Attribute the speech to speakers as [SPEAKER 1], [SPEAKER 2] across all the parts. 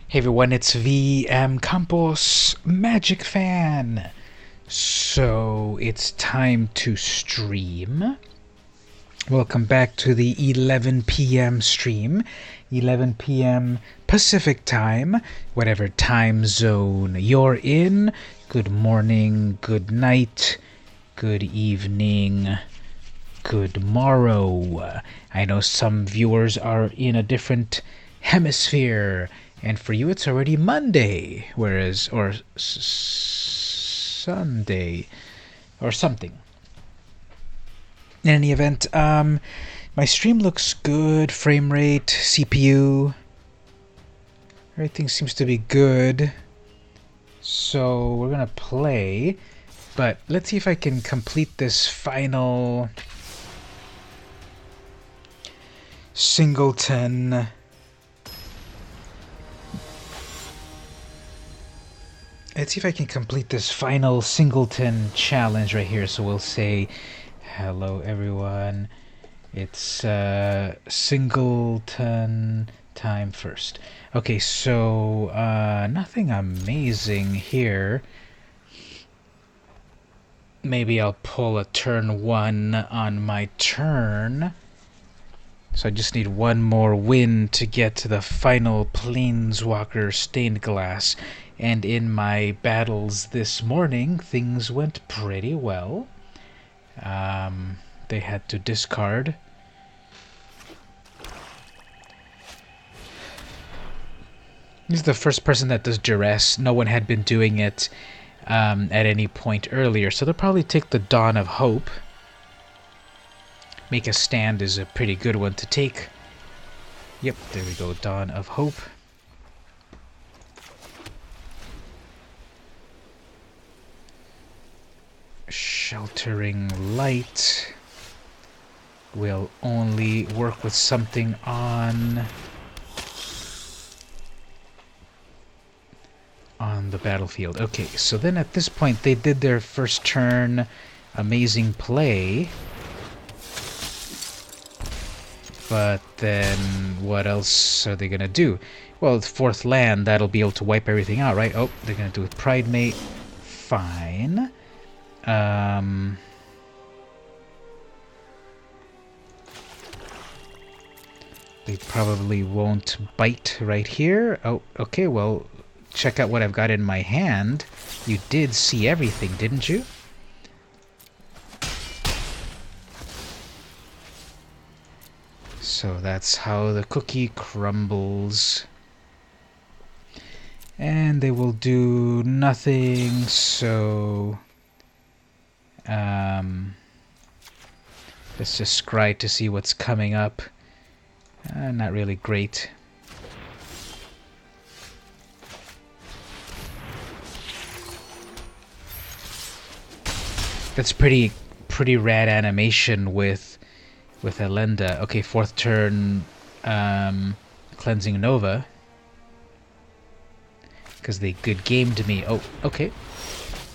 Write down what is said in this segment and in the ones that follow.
[SPEAKER 1] Hey everyone, it's VM Campos Magic Fan. So it's time to stream. Welcome back to the 11 p.m. stream. 11 p.m. Pacific time, whatever time zone you're in. Good morning, good night, good evening, good morrow. I know some viewers are in a different hemisphere, and for you it's already Monday, or Sunday, or something. In any event, my stream looks good. Frame rate, CPU, everything seems to be good. So we're gonna play, but let's see if I can complete this final Singleton. Let's see if I can complete this final Singleton challenge right here. So we'll say, hello everyone. It's Singleton time first. Okay, so nothing amazing here. Maybe I'll pull a turn 1 on my turn. So I just need one more win to get to the final Planeswalker Stained Glass. And in my battles this morning, things went pretty well. They had to discard. This is the first person that does duress. No one had been doing it at any point earlier, so they'll probably take the Dawn of Hope. Make a stand is a pretty good one to take. Yep, there we go, Dawn of Hope. Sheltering Light will only work with something on the battlefield. Okay, so then at this point they did their first turn amazing play. But then what else are they gonna do? Well, the fourth land, that'll be able to wipe everything out, right? Oh, they're gonna do it Pride Mate. Fine. They probably won't bite right here. Oh, okay, well, check out what I've got in my hand. You did see everything, didn't you? So that's how the cookie crumbles. And they will do nothing, so let's just scry to see what's coming up. Not really great. That's pretty rad animation with Elenda. Okay, fourth turn, Cleansing Nova. Because they good gamed me. Oh, okay.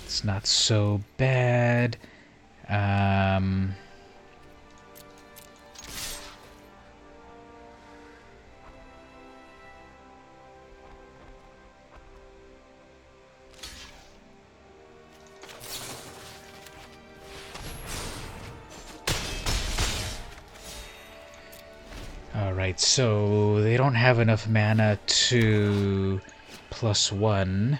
[SPEAKER 1] It's not so bad. Alright, so they don't have enough mana to +1.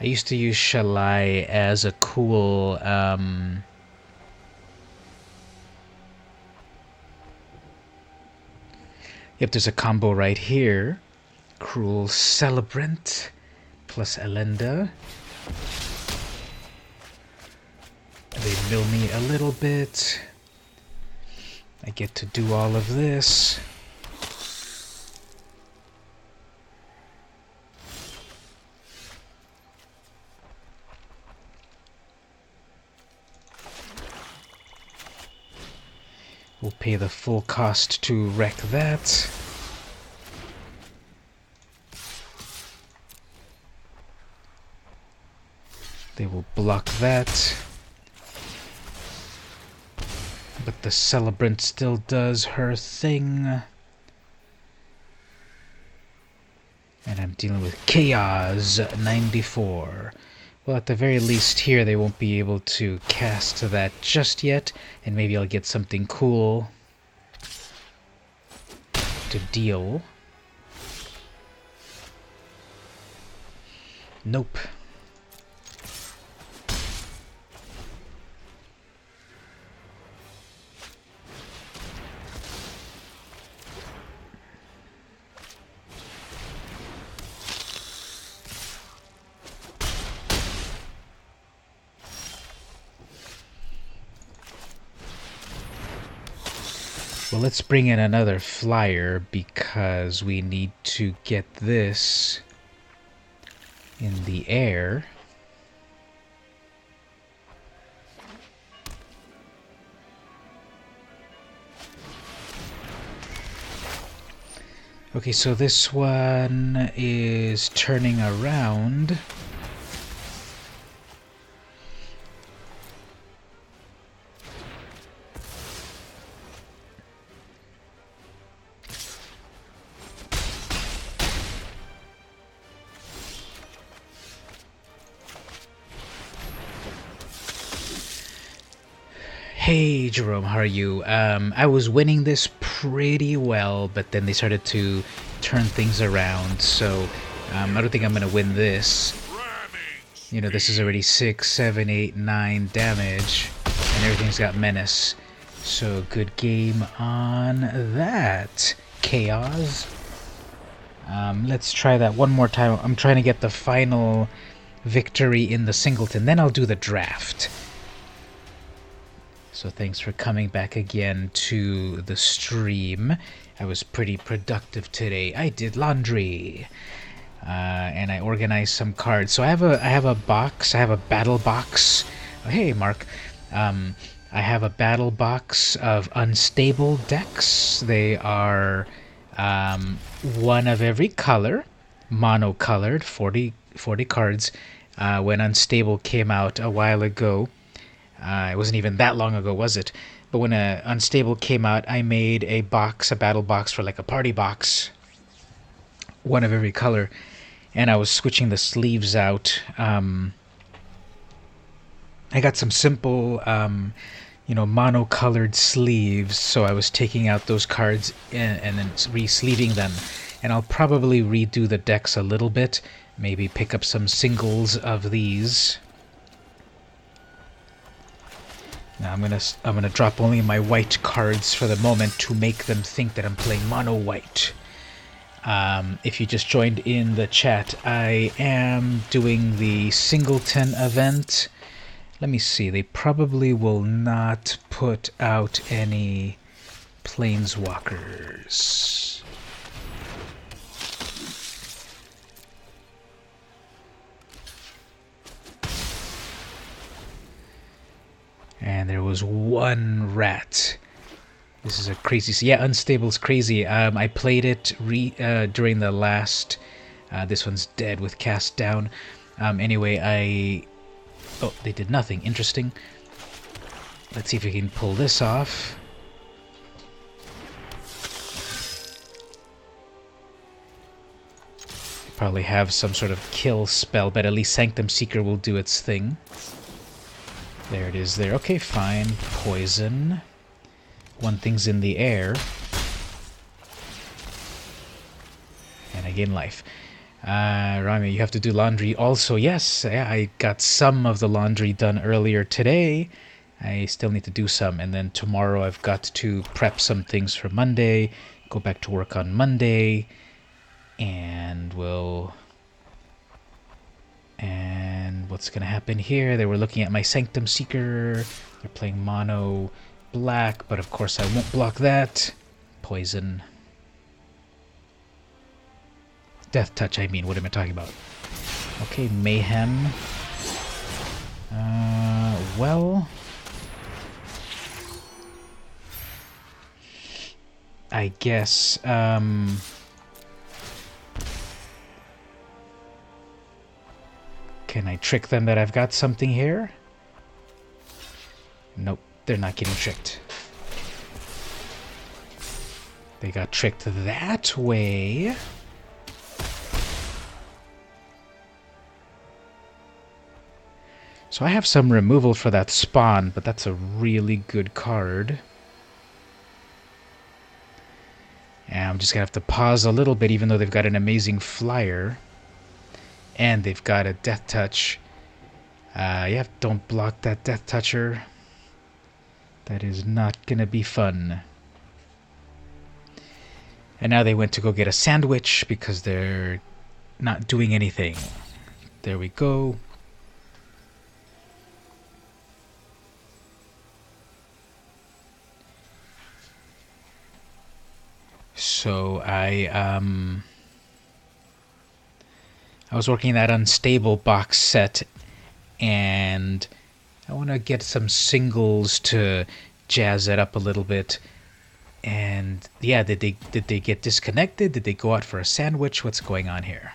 [SPEAKER 1] I used to use Shalai as a cool yep, there's a combo right here. Cruel Celebrant plus Elenda. mill me a little bit. I get to do all of this. We'll pay the full cost to wreck that. They will block that. But the Celebrant still does her thing. And I'm dealing with Chaos 94. Well, at the very least here they won't be able to cast that just yet, and maybe I'll get something cool to deal. Nope. Well, let's bring in another flyer because we need to get this in the air. Okay, so this one is turning around. Hey Jerome, how are you? I was winning this pretty well, but then they started to turn things around, so I don't think I'm gonna win this. You know, this is already 6, 7, 8, 9 damage, and everything's got menace. So good game on that, Chaos. Let's try that one more time. I'm trying to get the final victory in the Singleton, then I'll do the draft. So thanks for coming back again to the stream. I was pretty productive today. I did laundry. And I organized some cards. So I have a box. I have a battle box. Oh, hey, Mark. I have a battle box of unstable decks. They are one of every color, mono-colored, 40 cards. When Unstable came out a while ago, it wasn't even that long ago, was it? But when Unstable came out, I made a box, a battle box for like a party box, one of every color, and I was switching the sleeves out. I got some simple, mono-colored sleeves, so I was taking out those cards and then re-sleeving them. And I'll probably redo the decks a little bit, maybe pick up some singles of these. Now I'm gonna drop only my white cards for the moment to make them think that I'm playing mono white. If you just joined in the chat, I am doing the Singleton event. Let me see, they probably will not put out any planeswalkers. And there was one rat. This is a crazy... Yeah, Unstable's crazy. I played it during the last... this one's dead with cast down. Anyway, Oh, they did nothing. Interesting. Let's see if we can pull this off. Probably have some sort of kill spell, but at least Sanctum Seeker will do its thing. There it is there. Okay, fine. Poison. One thing's in the air. And I gain life. Rami, you have to do laundry also. Yes, I got some of the laundry done earlier today. I still need to do some. And then tomorrow I've got to prep some things for Monday. Go back to work on Monday. And we'll... And what's going to happen here? They were looking at my Sanctum Seeker. They're playing mono black, but of course I won't block that. Poison. Death touch, I mean. What am I talking about? Okay, mayhem. Well... I guess, can I trick them that I've got something here? Nope, they're not getting tricked. They got tricked that way. So I have some removal for that spawn, but that's a really good card. And I'm just going to have to pause a little bit, even though they've got an amazing flyer. And they've got a death touch. Yeah, don't block that death toucher. That is not going to be fun. And now they went to go get a sandwich because they're not doing anything. There we go. So I was working that unstable box set, and I want to get some singles to jazz it up a little bit. And yeah, did they get disconnected? Did they go out for a sandwich? What's going on here?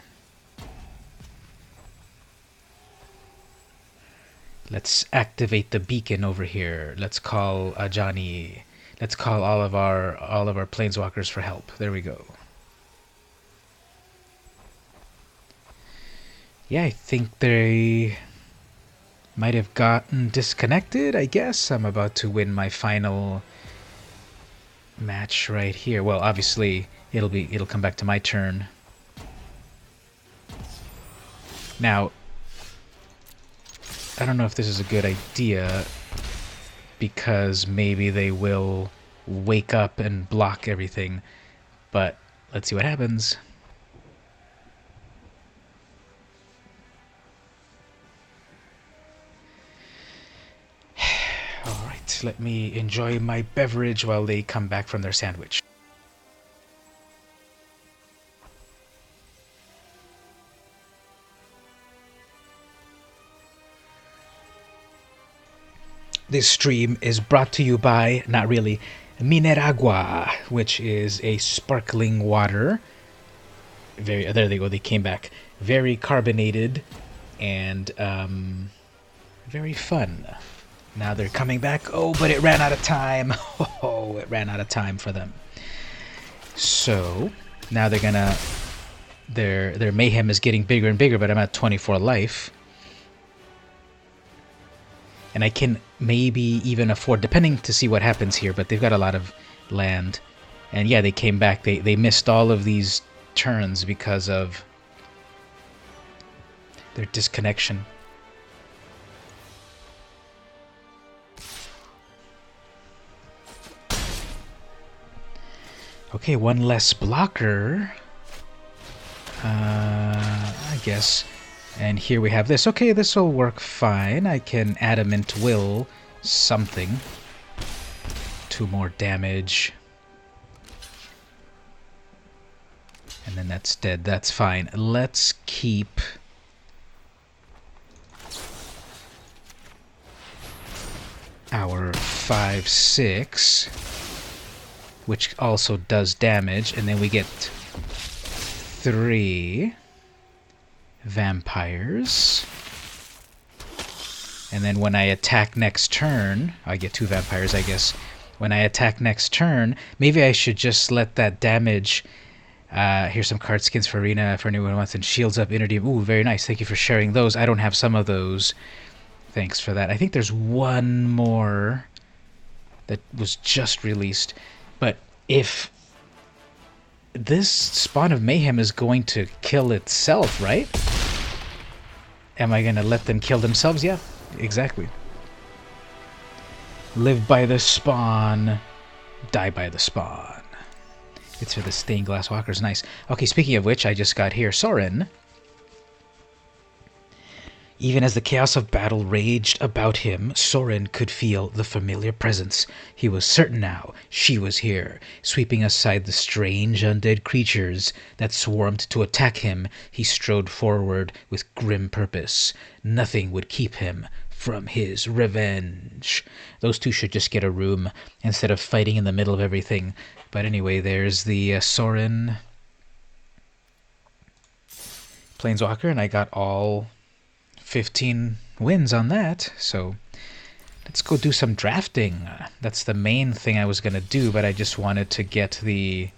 [SPEAKER 1] Let's activate the beacon over here. Let's call Johnny. Let's call all of our planeswalkers for help. There we go. Yeah, I think they might have gotten disconnected, I guess. I'm about to win my final match right here. Well, obviously it'll come back to my turn. Now, I don't know if this is a good idea, because maybe they will wake up and block everything. But let's see what happens. Alright, let me enjoy my beverage while they come back from their sandwich. This stream is brought to you by, not really, Mineragua, which is a sparkling water. There they go, they came back. Very carbonated and very fun. Now they're coming back. Oh, but it ran out of time. Oh, it ran out of time for them. So now they're gonna... Their mayhem is getting bigger and bigger, but I'm at 24 life. And I can maybe even afford, depending to see what happens here, but they've got a lot of land. And yeah, they came back. They missed all of these turns because of their disconnection. Okay, one less blocker. I guess. And here we have this. Okay, this will work fine. I can Adamant Will something. 2 more damage. And then that's dead. That's fine. Let's keep... our 5/6, which also does damage, and then we get 3 vampires. And then when I attack next turn, I get 2 vampires, I guess. When I attack next turn, maybe I should just let that damage... here's some card skins for Arena for anyone who wants, and shields up, inner demon. Ooh, very nice. Thank you for sharing those. I don't have some of those. Thanks for that. I think there's one more that was just released. But if this Spawn of Mayhem is going to kill itself, right? Am I going to let them kill themselves? Yeah, exactly. Live by the spawn, die by the spawn. It's for the stained glass walkers. Nice. Okay, speaking of which, I just got here. Soren, Even as the chaos of battle raged about him, Soren could feel the familiar presence. He was certain now she was here. Sweeping aside the strange undead creatures that swarmed to attack him, he strode forward with grim purpose. Nothing would keep him from his revenge. Those two should just get a room instead of fighting in the middle of everything. But anyway, there's the Soren Planeswalker, and I got all 15 wins on that, so let's go do some drafting. That's the main thing I was going to do, but I just wanted to get the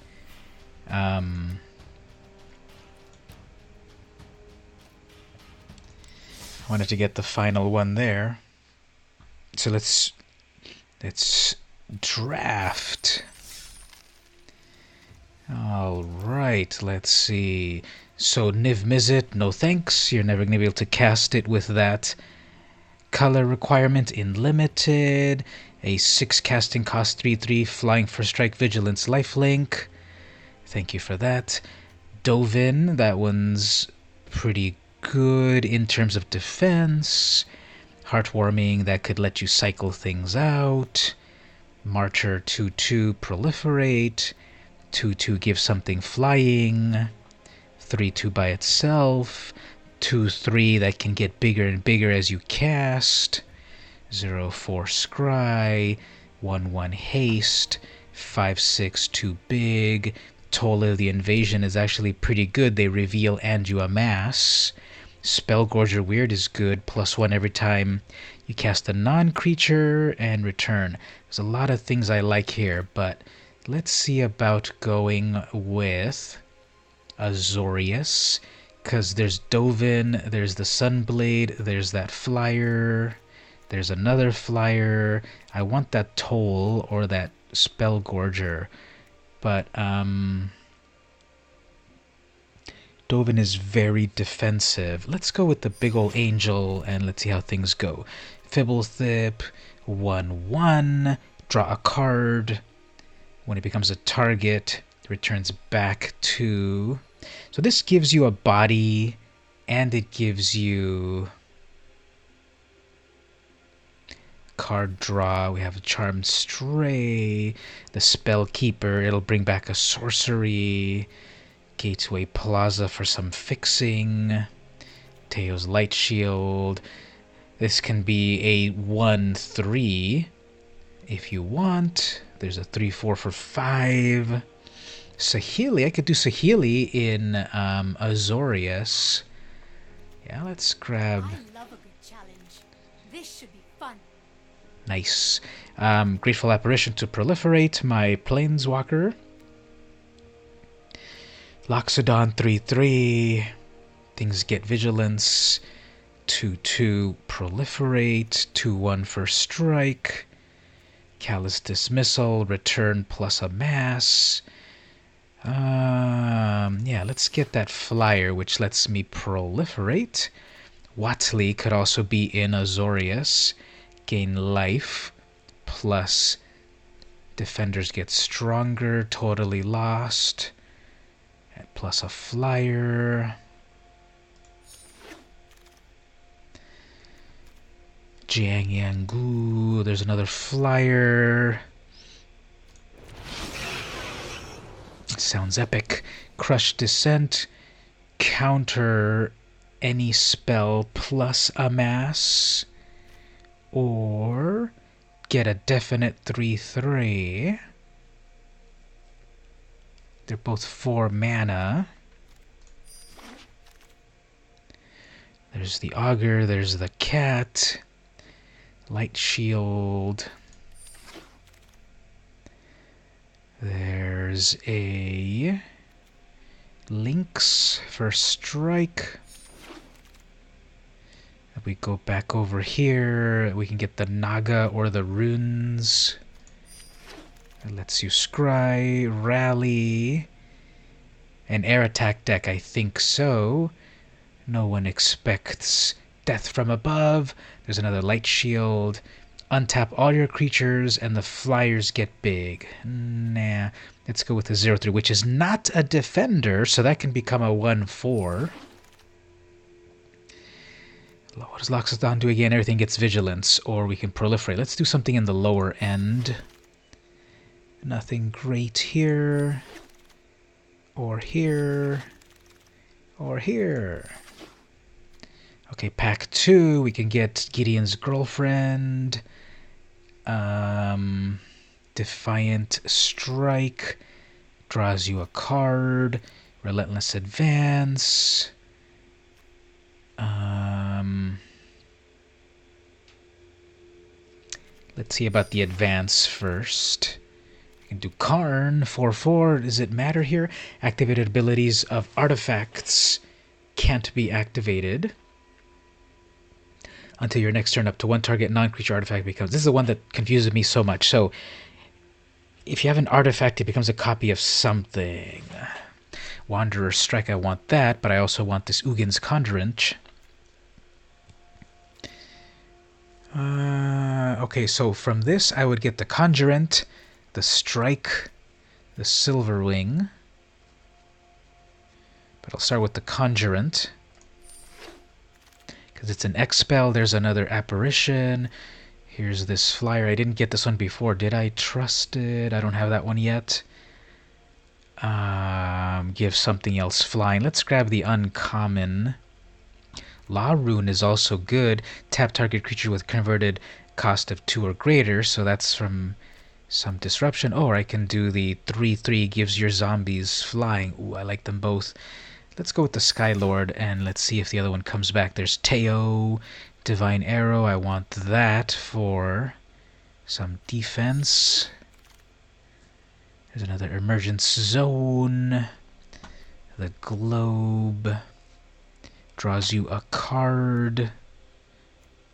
[SPEAKER 1] final one there. So let's draft. All right, let's see. So Niv Mizzet, no thanks. You're never going to be able to cast it with that color requirement in limited. A 6 casting cost 3/3, flying for strike, vigilance, lifelink. Thank you for that. Dovin, that one's pretty good in terms of defense. Heartwarming, that could let you cycle things out. Martyr 2/2, proliferate. 2/2 gives something flying. 3/2 by itself. 2/3 that can get bigger and bigger as you cast. 0/4 scry. 1/1 haste. 5/6 too big. Toll of the Invasion is actually pretty good. They reveal and you amass. Spellgorger Weird is good. +1 every time you cast a non-creature and return. There's a lot of things I like here, but let's see about going with Azorius, because there's Dovin, there's the Sunblade, there's that flyer, there's another flyer. I want that Toll or that Spellgorger, but Dovin is very defensive. Let's go with the big ol' angel and let's see how things go. Fibblethip, 1/1, draw a card. When it becomes a target, it returns back to... So this gives you a body, and it gives you card draw. We have a Charmed Stray, the Spellkeeper. It'll bring back a sorcery. Gateway Plaza for some fixing. Teo's Light Shield. This can be a 1/3 if you want. There's a 3/4 for 5. Saheeli, I could do Saheeli in Azorius. Yeah, let's grab...
[SPEAKER 2] I love a good challenge. This should be fun.
[SPEAKER 1] Nice. Grateful Apparition to proliferate my Planeswalker. Loxodon 3/3. Things get vigilance. 2/2 proliferate. 2/1 for strike. Callous Dismissal, return plus a mass. Yeah, let's get that flyer, which lets me proliferate. Watley could also be in Azorius. Gain life, plus defenders get stronger, totally lost. Plus a flyer. Jiang Yangu, there's another flyer. Sounds epic. Crush Descent, counter any spell plus a mass, or get a definite 3/3. They're both 4 mana. There's the Augur, there's the Cat. Light Shield. There's a Lynx for strike. If we go back over here, we can get the Naga or the runes. It lets you scry, rally. An air attack deck, I think so. No one expects death from above. There's another light shield. Untap all your creatures and the flyers get big. Nah, let's go with the 0/3, which is not a defender, so that can become a 1/4. What does Loxodon do again? Everything gets vigilance, or we can proliferate. Let's do something in the lower end. Nothing great here. Or here. Or here. Okay, pack 2. We can get Gideon's girlfriend. Defiant Strike. Draws you a card. Relentless Advance. Let's see about the advance first. We can do Karn, 4/4. Does it matter here? Activated abilities of artifacts can't be activated until your next turn. Up to one target non-creature artifact becomes... This is the one that confuses me so much. So, if you have an artifact, it becomes a copy of something. Wanderer's Strike, I want that, but I also want this Ugin's Conjurant. Okay, so from this, I would get the Conjurant, the Strike, the Silverwing. But I'll start with the Conjurant, because it's an X-Spell. There's another Apparition. Here's this flyer. I didn't get this one before. Did I trust it? I don't have that one yet. Give something else flying. Let's grab the uncommon. Law Rune is also good. Tap target creature with converted cost of 2 or greater, so that's from some disruption. Or I can do the 3/3 gives your zombies flying. Ooh, I like them both. Let's go with the Skylord, and let's see if the other one comes back. There's Teo, Divine Arrow. I want that for some defense. There's another Emergence Zone. The Globe draws you a card.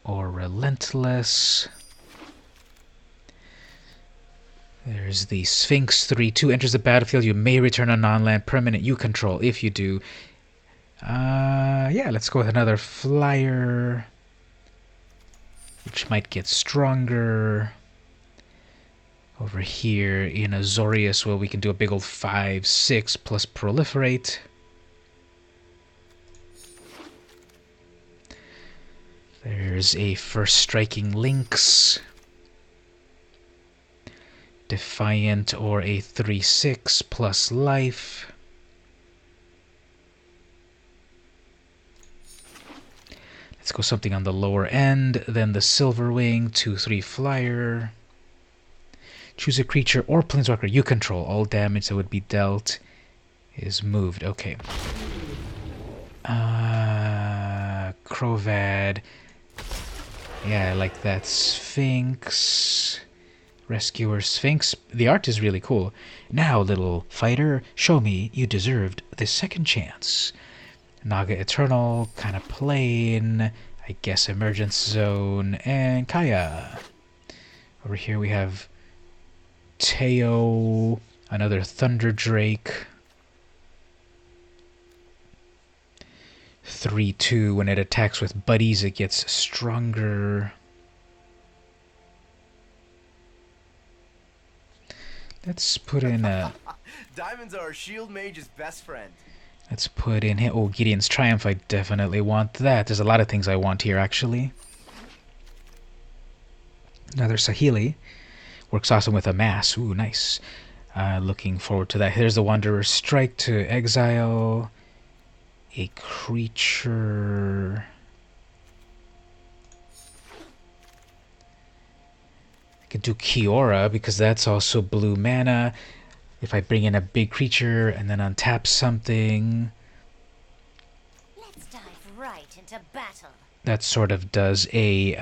[SPEAKER 1] Or Relentless. There's the Sphinx 3/2. Enters the battlefield. You may return a non-land permanent you control. If you do... yeah, let's go with another flyer, which might get stronger. Over here in Azorius, well, we can do a big old 5/6 plus proliferate. There's a First Striking Lynx. Defiant or a 3/6 plus life. Let's go something on the lower end. Then the Silverwing, 2/3 flyer. Choose a creature or planeswalker you control. All damage that would be dealt is moved. Okay. Crovad. Yeah, I like that. Sphinx. Rescuer Sphinx. The art is really cool. Now, little fighter, show me you deserved this second chance. Naga Eternal, kind of plain. I guess Emergence Zone. And Kaya. Over here we have Teo, another Thunder Drake. 3/2. When it attacks with buddies, it gets stronger. Let's put in a...
[SPEAKER 3] Diamonds are a shield mage's best friend.
[SPEAKER 1] Let's put in... Oh, Gideon's Triumph. I definitely want that. There's a lot of things I want here, actually. Another Sahili. Works awesome with a mass. Ooh, nice. Looking forward to that. Here's the Wanderer's Strike to exile a creature. I could do Kiora because that's also blue mana. If I bring in a big creature and then untap something,
[SPEAKER 2] Let's dive right into battle.
[SPEAKER 1] that sort of does a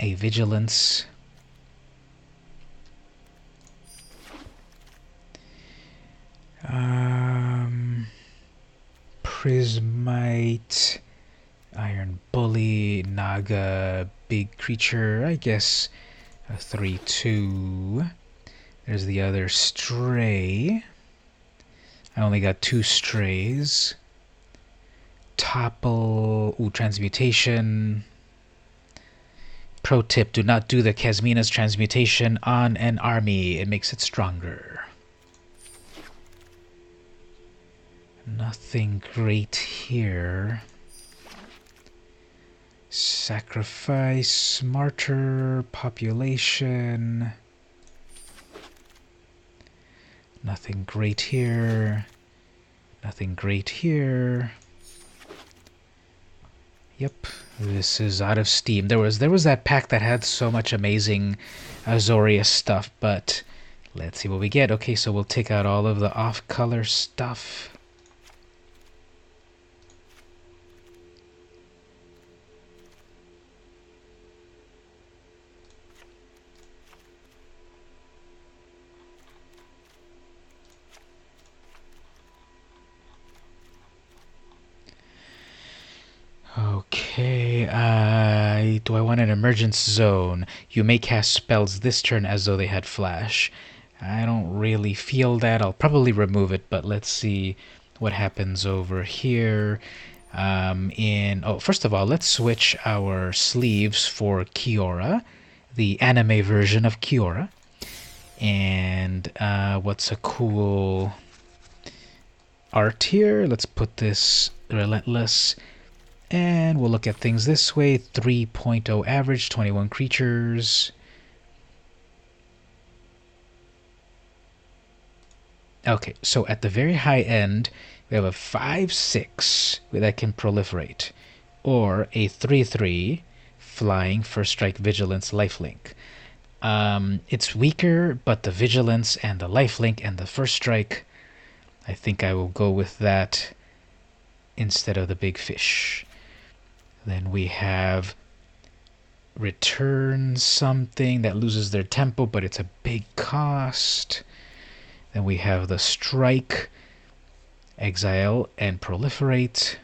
[SPEAKER 1] vigilance. Prismite, Iron Bully, Naga, big creature, I guess a 3/2. There's the other Stray. I only got 2 strays. Topple, ooh, Transmutation. Pro tip, do not do the Kasmina's Transmutation on an army. It makes it stronger. Nothing great here. Sacrifice, martyr, population. Nothing great here. Nothing great here. Yep, this is out of steam. There was that pack that had so much amazing Azorius stuff, but let's see what we get. Okay, so we'll take out all of the off-color stuff. Okay, do I want an emergence zone? You may cast spells this turn as though they had flash. I don't really feel that. I'll probably remove it, but let's see what happens over here. First of all, let's switch our sleeves for Kiora, the anime version of Kiora. And what's a cool art here? Let's put this Relentless. And we'll look at things this way. 3.0 average, 21 creatures. Okay, so at the very high end, we have a 5/6 that can proliferate, or a 3/3 flying, first strike, vigilance, lifelink. It's weaker, but the vigilance and the lifelink and the first strike, I think I will go with that instead of the big fish. Then we have return something that loses their tempo, but it's a big cost. Then we have the strike, exile, and proliferate.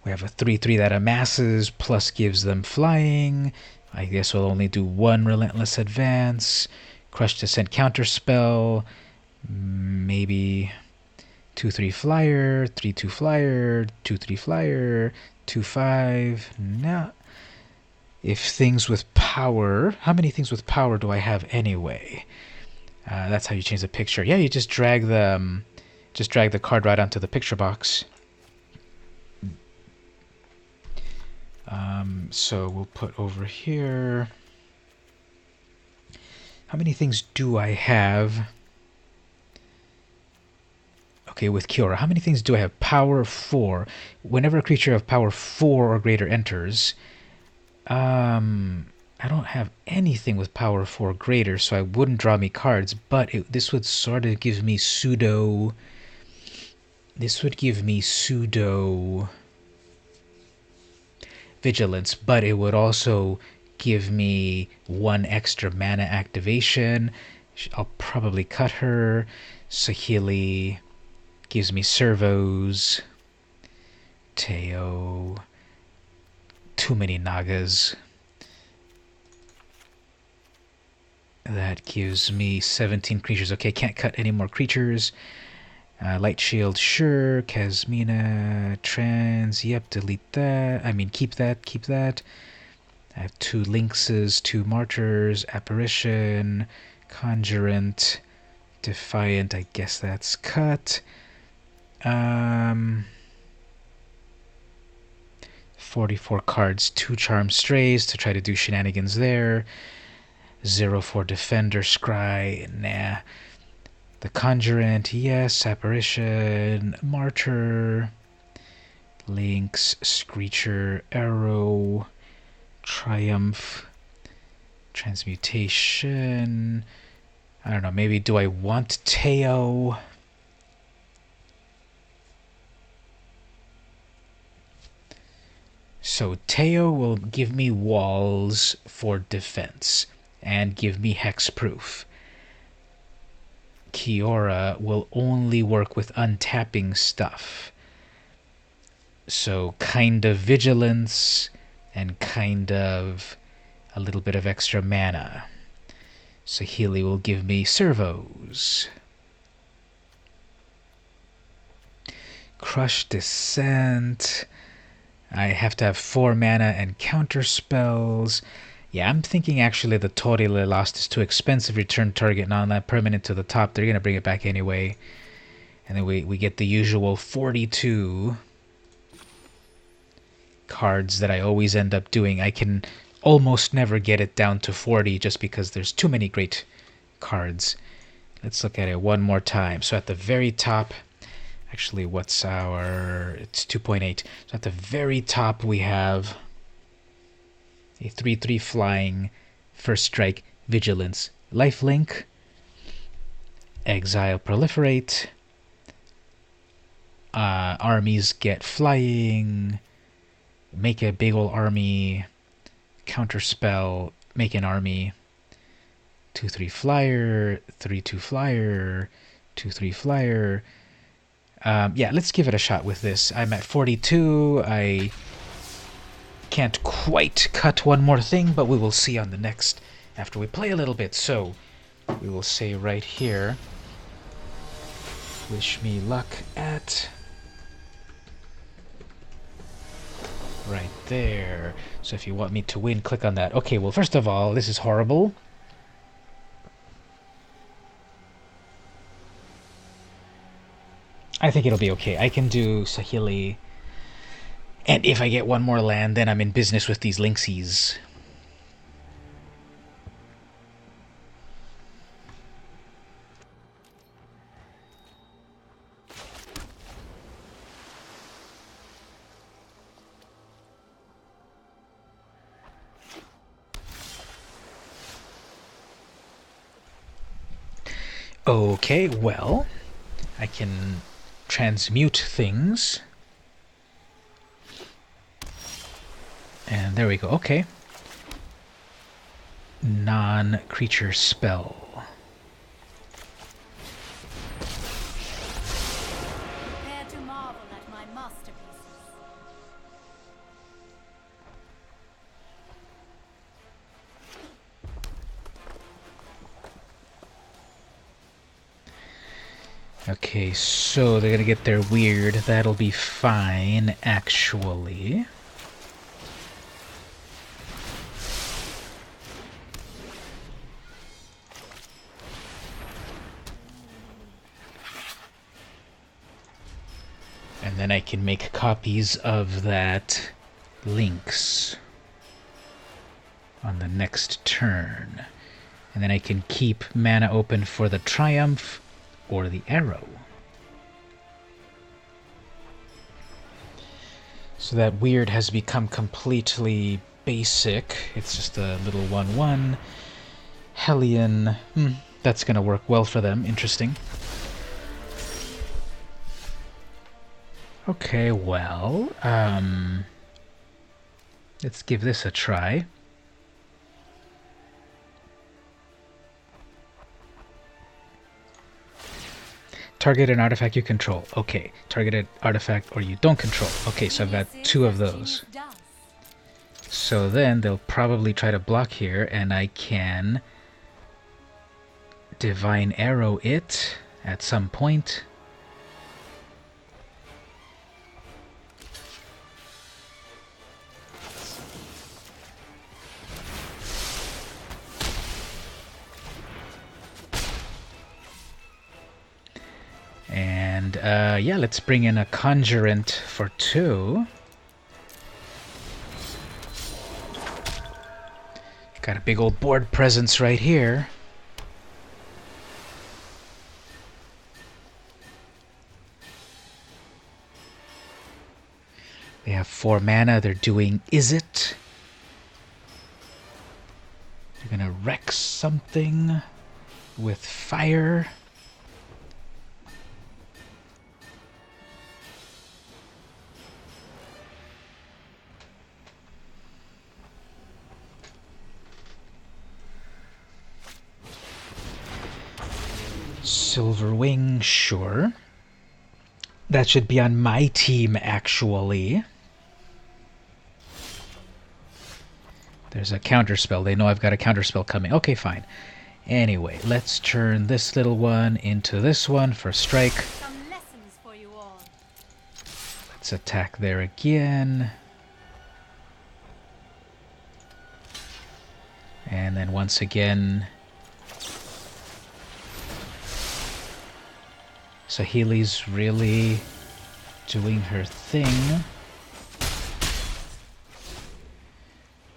[SPEAKER 1] We have a 3/3 that amasses, plus gives them flying. I guess we'll only do one relentless advance. Crush Descent counterspell. Maybe 2/3 flyer, 3/2 flyer, 2/3 flyer, 2/5. No. If things with power, how many things with power do I have anyway? That's how you change the picture. Yeah, you just drag the card right onto the picture box. So we'll put over here. How many things do I have? Okay, with Kiora, how many things do I have? Power 4. Whenever a creature of power 4 or greater enters, I don't have anything with power 4 or greater, so I wouldn't draw me cards, but this would sort of give me pseudo... This would give me pseudo... vigilance, but it would also give me 1 extra mana activation. I'll probably cut her. Sahili gives me servos. Teo. Too many Nagas. That gives me 17 creatures. Okay, can't cut any more creatures. Light Shield, sure. Kasmina, Trans, yep, delete that. I mean, keep that, keep that. I have 2 Lynxes, 2 Martyrs, Apparition, Conjurant, Defiant, I guess that's cut. 44 cards, 2 Charm Strays to try to do shenanigans there. 0 for Defender, Scry, nah. The Conjurant, yes. Apparition, Martyr, Lynx, Screecher, Arrow, Triumph, Transmutation. I don't know, maybe do I want Teo? So Teo will give me walls for defense and give me hexproof. Kiora will only work with untapping stuff. So kind of vigilance and kind of a little bit of extra mana. Sahili will give me servos. Crush Descent. I have to have 4 mana and counter spells. Yeah, I'm thinking actually the totally lost is too expensive. Return target non-land permanent to the top. They're going to bring it back anyway. And then we get the usual 42 cards that I always end up doing. I can almost never get it down to 40 just because there's too many great cards. Let's look at it one more time. So at the very top, actually what's our, it's 2.8. So at the very top we have a 3/3 flying, first strike, vigilance, lifelink, exile, proliferate, armies get flying, make a big ol' army, counterspell, make an army, 2/3 flyer, 3/2 flyer, 2/3 flyer. Yeah, let's give it a shot with this. I'm at 42. I can't quite cut one more thing, but we will see on the next after we play a little bit. So we will say right here, wish me luck at right there. So if you want me to win, click on that. Okay, well, first of all, this is horrible. I think it'll be okay. I can do Sahili. And if I get one more land, then I'm in business with these Lynxies. Okay, well, I can transmute things. And there we go. Okay. Non-creature spell.
[SPEAKER 2] Prepare to marvel at my masterpieces.
[SPEAKER 1] Okay, so they're gonna get their weird. That'll be fine, actually. And then I can make copies of that links on the next turn. And then I can keep mana open for the Triumph or the Arrow. So that weird has become completely basic. It's just a little 1/1. Hellion. That's going to work well for them. Interesting. Okay, well, let's give this a try. Target an artifact you control. Okay. Target an artifact or you don't control. Okay, so I've got 2 of those. So then they'll probably try to block here, and I can Divine Arrow it at some point. And yeah, let's bring in a Conjurant for 2. Got a big old board presence right here. They have 4 mana. They're doing Izzet. They're gonna wreck something with fire. Silver Wing, sure. That should be on my team, actually. There's a counterspell. They know I've got a counterspell coming. Okay, fine. Anyway, let's turn this little one into this one for strike.
[SPEAKER 2] Some lessons for you all.
[SPEAKER 1] Let's attack there again. And then once again, Healy's really doing her thing.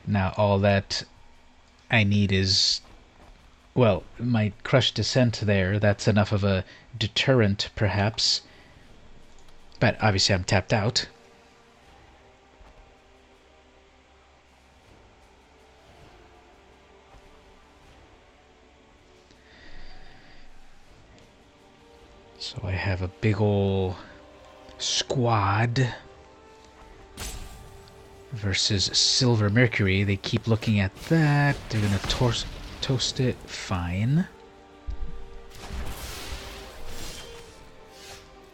[SPEAKER 1] Now all that I need is, well, my Crush Descent there. That's enough of a deterrent, perhaps. But obviously I'm tapped out. So I have a big ol' squad versus Silver Mercury. They keep looking at that. They're gonna toast it. Fine.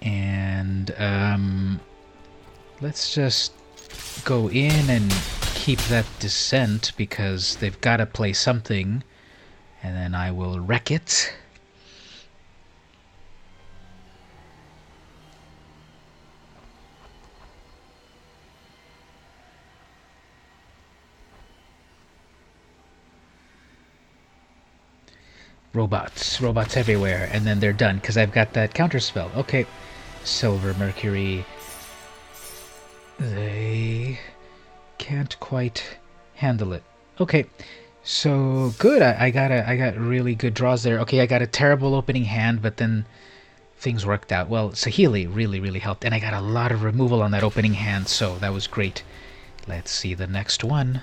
[SPEAKER 1] And let's just go in and keep that descent because they've got to play something, and then I will wreck it. Robots everywhere, and then they're done because I've got that counter spell. Okay, Silver Mercury. They can't quite handle it. Okay, so good. I got really good draws there. Okay, I got a terrible opening hand, but then things worked out well. Sahili really helped, and I got a lot of removal on that opening hand, so that was great. Let's see the next one.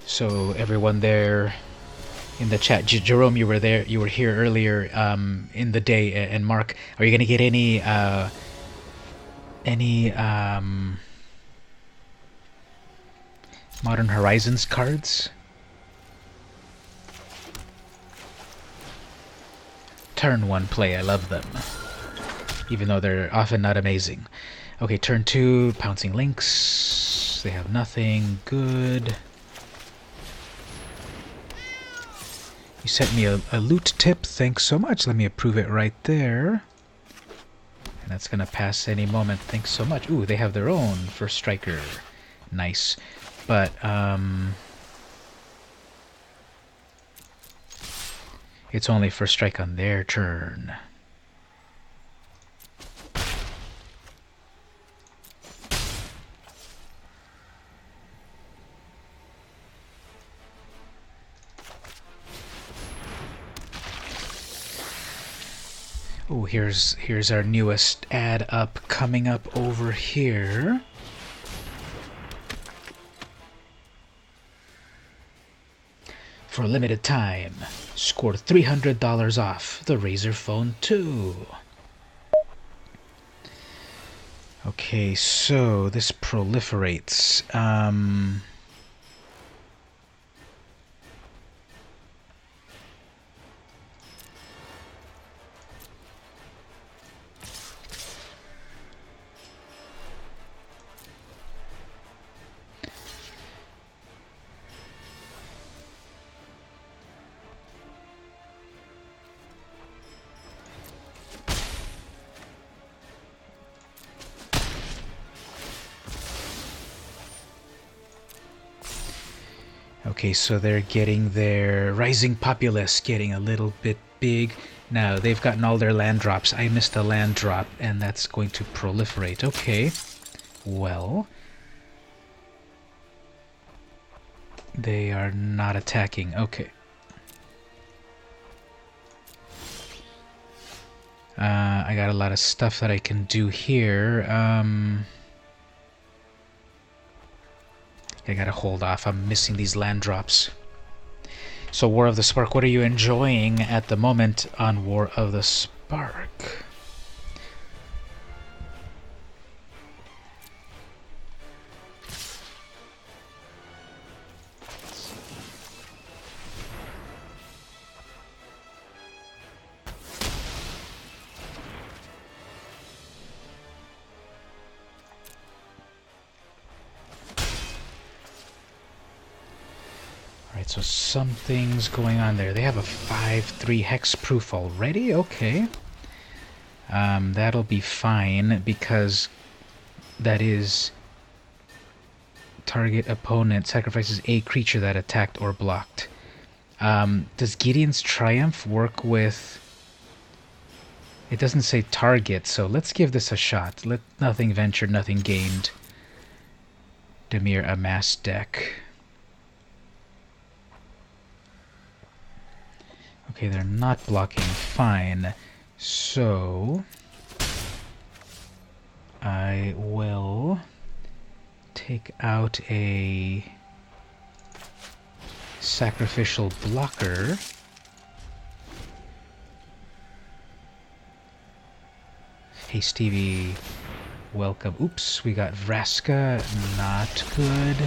[SPEAKER 1] So everyone there in the chat, Jerome, you were there. You were here earlier in the day. And Mark, are you gonna get any Modern Horizons cards? Turn 1 play. I love them, even though they're often not amazing. Okay, turn 2, Pouncing Lynx. They have nothing. Good. You sent me a loot tip. Thanks so much. Let me approve it right there. And that's going to pass any moment. Thanks so much. Ooh, they have their own First Striker. Nice. But, it's only First Strike on their turn. Oh, here's our newest ad up coming up over here. For a limited time, score $300 off the Razer Phone 2. Okay, so this proliferates. Okay, so they're getting their Rising Populace getting a little bit big. Now, they've gotten all their land drops. I missed a land drop, and that's going to proliferate. Okay, well, they are not attacking. Okay. I got a lot of stuff that I can do here. I gotta hold off. I'm missing these land drops. So, War of the Spark, what are you enjoying at the moment on War of the Spark? So something's going on there. They have a 5/3 hexproof already? Okay. That'll be fine because that is Target opponent sacrifices a creature that attacked or blocked. Does Gideon's Triumph work with... It doesn't say target, so let's give this a shot. Let nothing ventured, nothing gained. Demir Amass deck. Okay, they're not blocking. Fine. So... I will take out a sacrificial blocker. Hey Stevie, welcome. Oops, we got Vraska, not good.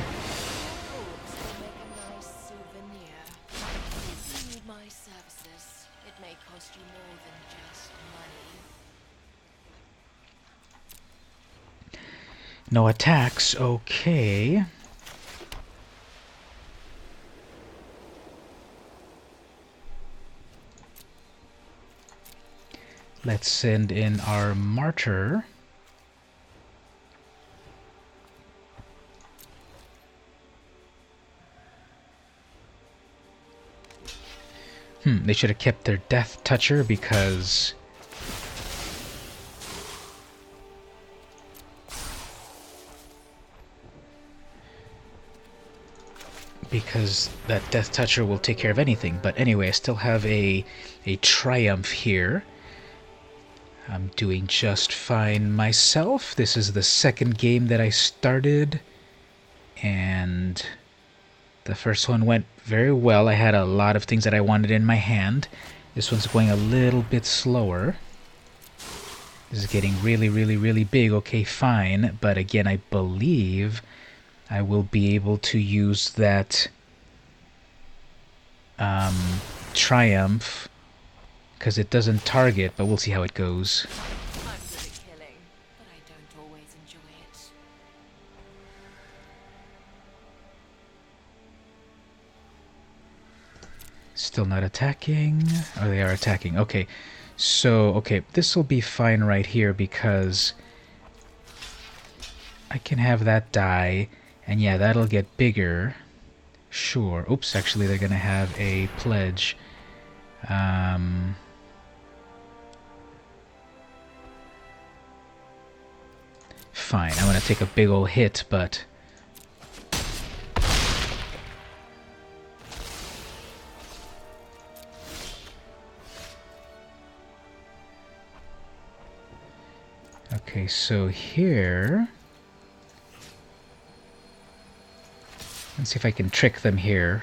[SPEAKER 1] No attacks, okay. Let's send in our Martyr. They should have kept their Death Toucher because... that Death Toucher will take care of anything. But anyway, I still have a Triumph here. I'm doing just fine myself. This is the second game that I started, and the first one went very well. I had a lot of things that I wanted in my hand. This one's going a little bit slower. This is getting really, really, really big. Okay, fine. But again, I believe I will be able to use that Triumph because it doesn't target, but we'll see how it goes.
[SPEAKER 2] I'm good at killing, but I don't always enjoy it.
[SPEAKER 1] Still not attacking. Oh, they are attacking. Okay. So, okay, this will be fine right here because I can have that die, and yeah, that'll get bigger. Sure. Oops, actually they're gonna have a pledge. Fine, I'm gonna take a big ol' hit, but... Okay, so here... Let's see if I can trick them here.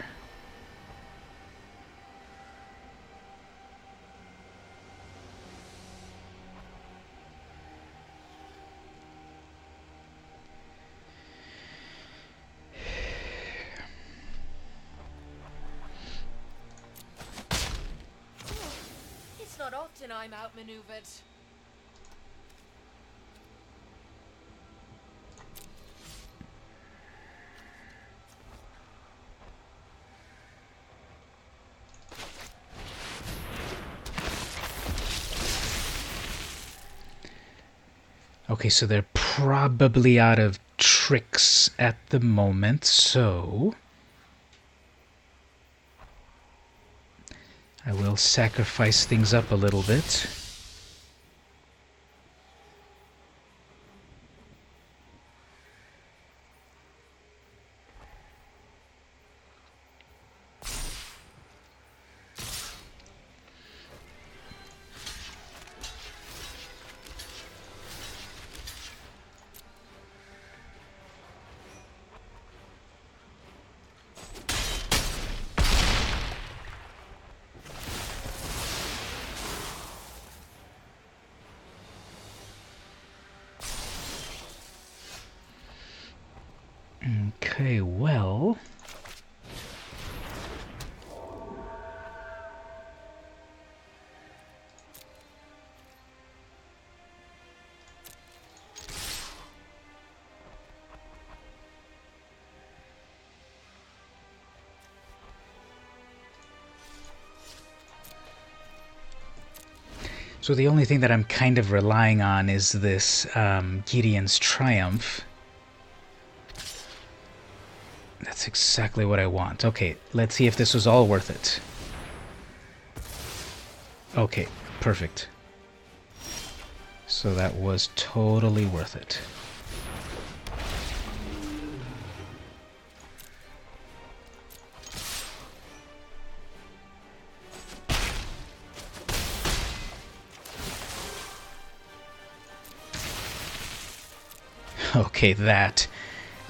[SPEAKER 2] It's not often I'm outmaneuvered.
[SPEAKER 1] Okay, so they're probably out of tricks at the moment, so... I will sacrifice things up a little bit. Okay, well... So the only thing that I'm kind of relying on is this Gideon's Triumph. That's exactly what I want. Okay, let's see if this was all worth it. Okay, perfect. So that was totally worth it. Okay, that...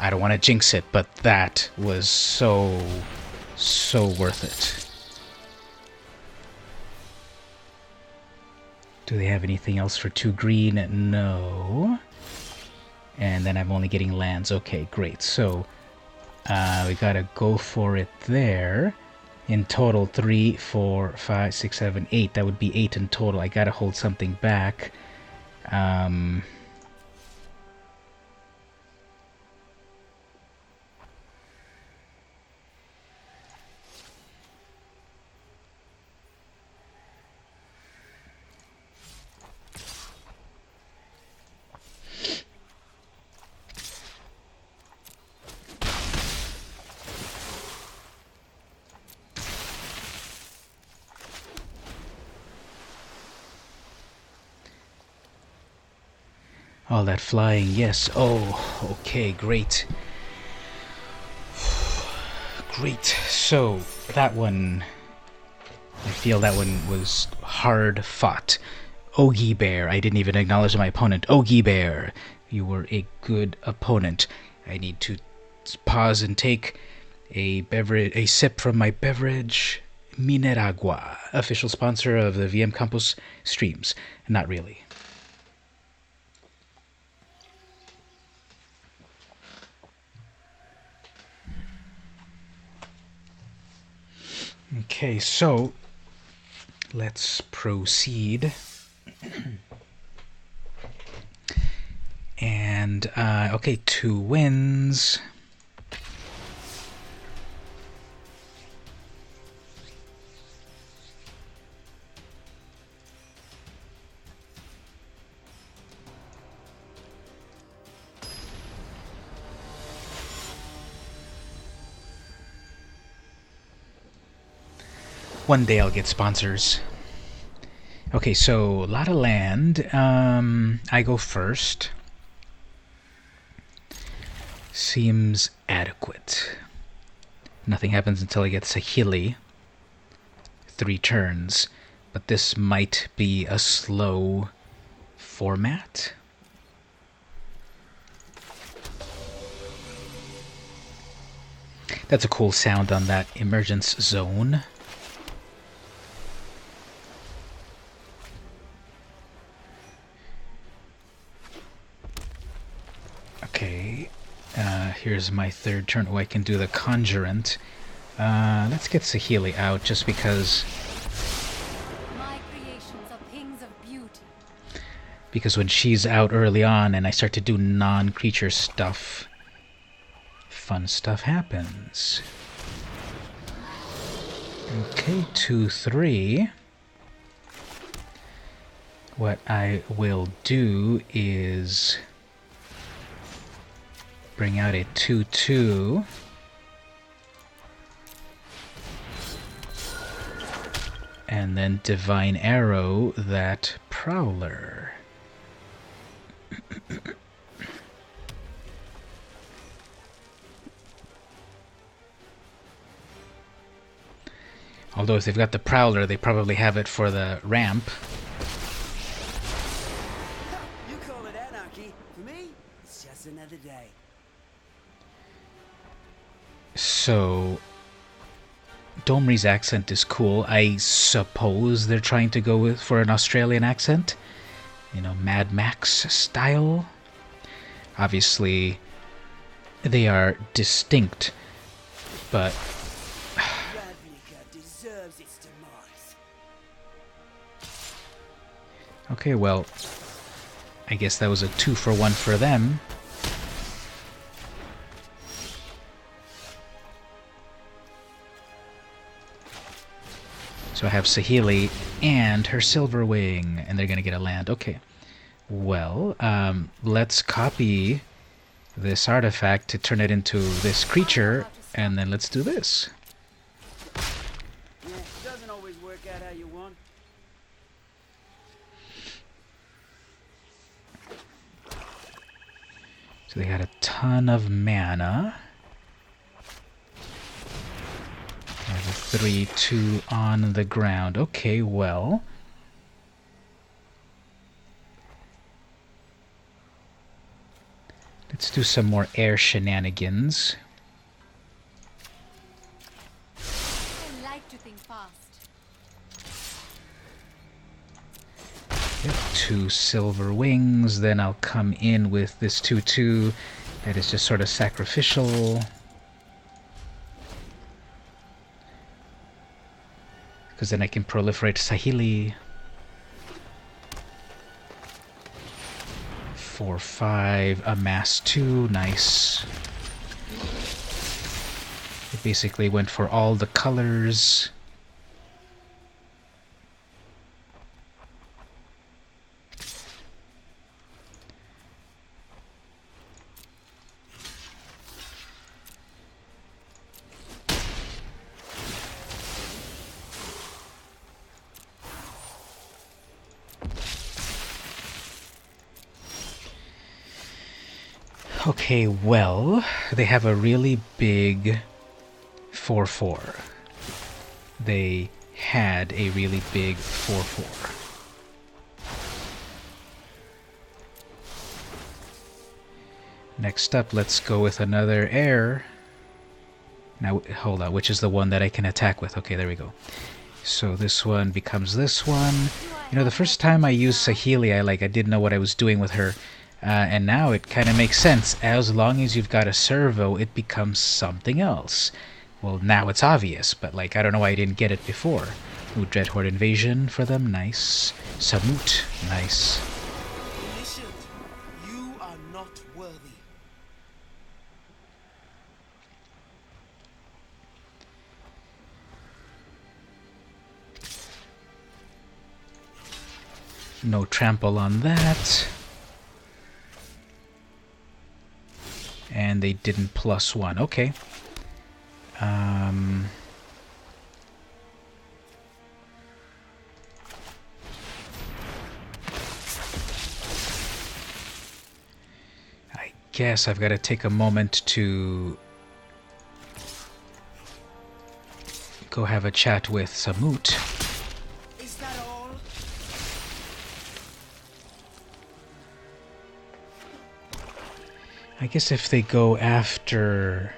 [SPEAKER 1] I don't want to jinx it, but that was so worth it. Do they have anything else for 2 green? No. And then I'm only getting lands. Okay, great. So, we gotta go for it there. In total, 3, 4, 5, 6, 7, 8. That would be 8 in total. I gotta hold something back. All that flying, yes. Oh, okay, great. Great. So, that one... I feel that one was hard fought. Ogie Bear. I didn't even acknowledge my opponent. Ogie Bear. You were a good opponent. I need to pause and take a sip from my beverage. Mineragua. Official sponsor of the VM Campus streams. Not really. Okay, so let's proceed. And, okay, 2 wins. One day I'll get sponsors. Okay, so a lot of land. I go first. Seems adequate. Nothing happens until I get Sahili. 3 turns. But this might be a slow format. That's a cool sound on that emergence zone. Okay, here's my 3rd turn. Oh, I can do the Conjurant. Let's get Sahili out, just because...
[SPEAKER 2] My creations are things of beauty.
[SPEAKER 1] Because when she's out early on and I start to do non-creature stuff, fun stuff happens. Okay, 2, 3. What I will do is... bring out a 2/2. And then Divine Arrow that Prowler. Although if they've got the Prowler, they probably have it for the ramp.
[SPEAKER 4] You call it anarchy. For me, it's just another day.
[SPEAKER 1] So, Domri's accent is cool. I suppose they're trying to go for an Australian accent. You know, Mad Max style. Obviously, they are distinct, but...
[SPEAKER 4] Ravnica deserves its demise.
[SPEAKER 1] Okay, well, I guess that was a 2-for-1 for them. So I have Sahili and her Silverwing, and they're going to get a land. Okay. Well, let's copy this artifact to turn it into this creature, and then let's do this.
[SPEAKER 4] Yeah, it doesn't always work out how you want.
[SPEAKER 1] So they had a ton of mana. I have a 3/2 on the ground. Okay, well. Let's do some more air shenanigans.
[SPEAKER 2] I like to think fast.
[SPEAKER 1] Yep, 2 silver wings, then I'll come in with this 2/2 that is just sort of sacrificial. Because then I can proliferate Sahili. 4/5, amass 2, nice. It basically went for all the colors. Okay, well, they have a really big 4/4. They had a really big 4/4. Next up, let's go with another air. Now, hold on, which is the one that I can attack with? Okay, there we go. So this one becomes this one. You know, the first time I used Sahili, I didn't know what I was doing with her. And now it kind of makes sense. As long as you've got a servo, it becomes something else. Well, now it's obvious, but I don't know why I didn't get it before. Ooh, Dreadhorde Invasion for them, nice. Samut, nice.
[SPEAKER 4] Omniscient, you are not worthy.
[SPEAKER 1] No trample on that. And they didn't +1. Okay. I guess I've got to take a moment to go have a chat with Samut.
[SPEAKER 4] Is that all?
[SPEAKER 1] I guess if they go after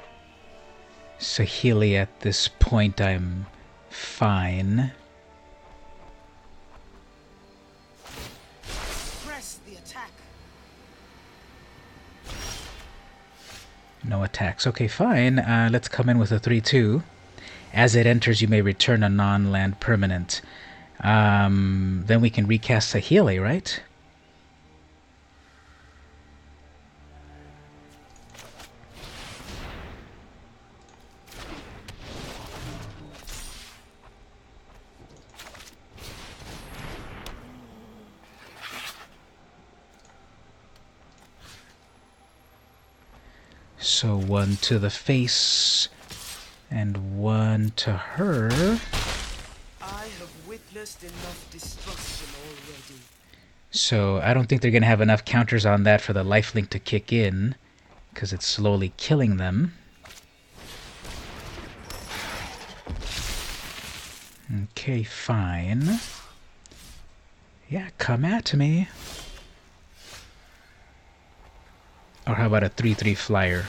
[SPEAKER 1] Sahili at this point, I'm fine.
[SPEAKER 4] Press the attack.
[SPEAKER 1] No attacks. Okay, fine. Let's come in with a 3/2. As it enters, you may return a non-land permanent. Then we can recast Sahili, right? So 1 to the face, and 1 to her.
[SPEAKER 4] I have witnessed enough destruction already.
[SPEAKER 1] So I don't think they're going to have enough counters on that for the lifelink to kick in, because it's slowly killing them. Okay, fine. Yeah, come at me. Or how about a 3/3 flyer?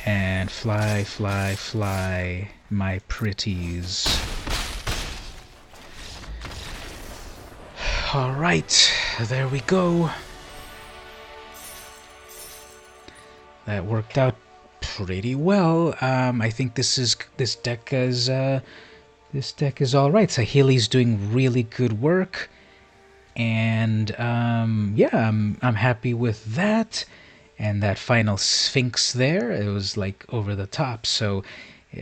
[SPEAKER 1] And fly, fly, fly, my pretties. Alright, there we go. That worked out pretty well. I think this deck is all right. Sahili's doing really good work. And yeah, I'm happy with that, and that final Sphinx there, it was over the top, so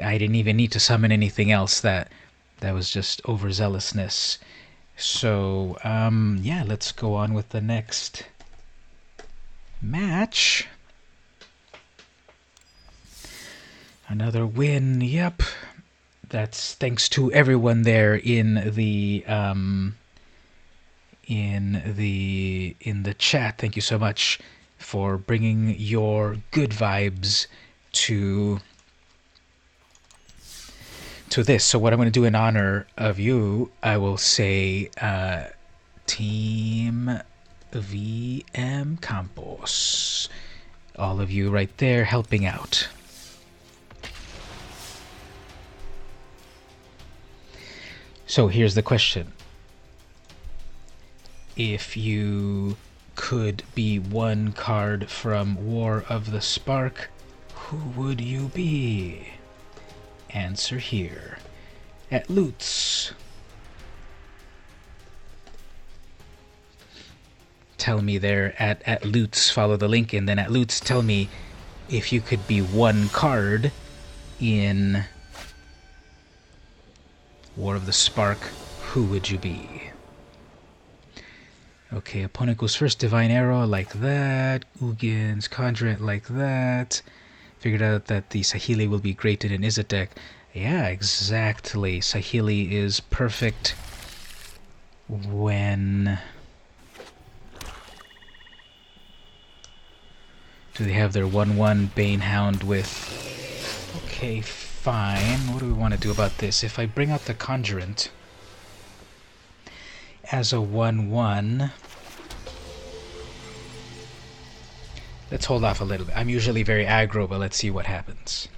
[SPEAKER 1] I didn't even need to summon anything else. That was just overzealousness. So yeah, let's go on with the next Match. Another win, yep. That's thanks to everyone there in the chat. Thank you so much for bringing your good vibes to this. So what I'm going to do in honor of you, I will say Team VM Campos. All of you right there helping out. So here's the question. If you could be one card from War of the Spark, who would you be? Answer here. At Lutz. Tell me there at Lutz, follow the link, and then at Lutz tell me if you could be one card in War of the Spark, who would you be? Okay, opponent goes first, Divine Arrow like that, Ugin's Conjurant like that. Figured out that the Saheeli will be great in an Izzet deck. Yeah, exactly. Saheeli is perfect when... Do they have their 1/1 Banehound with... Okay, fine. What do we want to do about this? If I bring out the Conjurant as a 1/1... Let's hold off a little bit. I'm usually very aggro, but let's see what happens.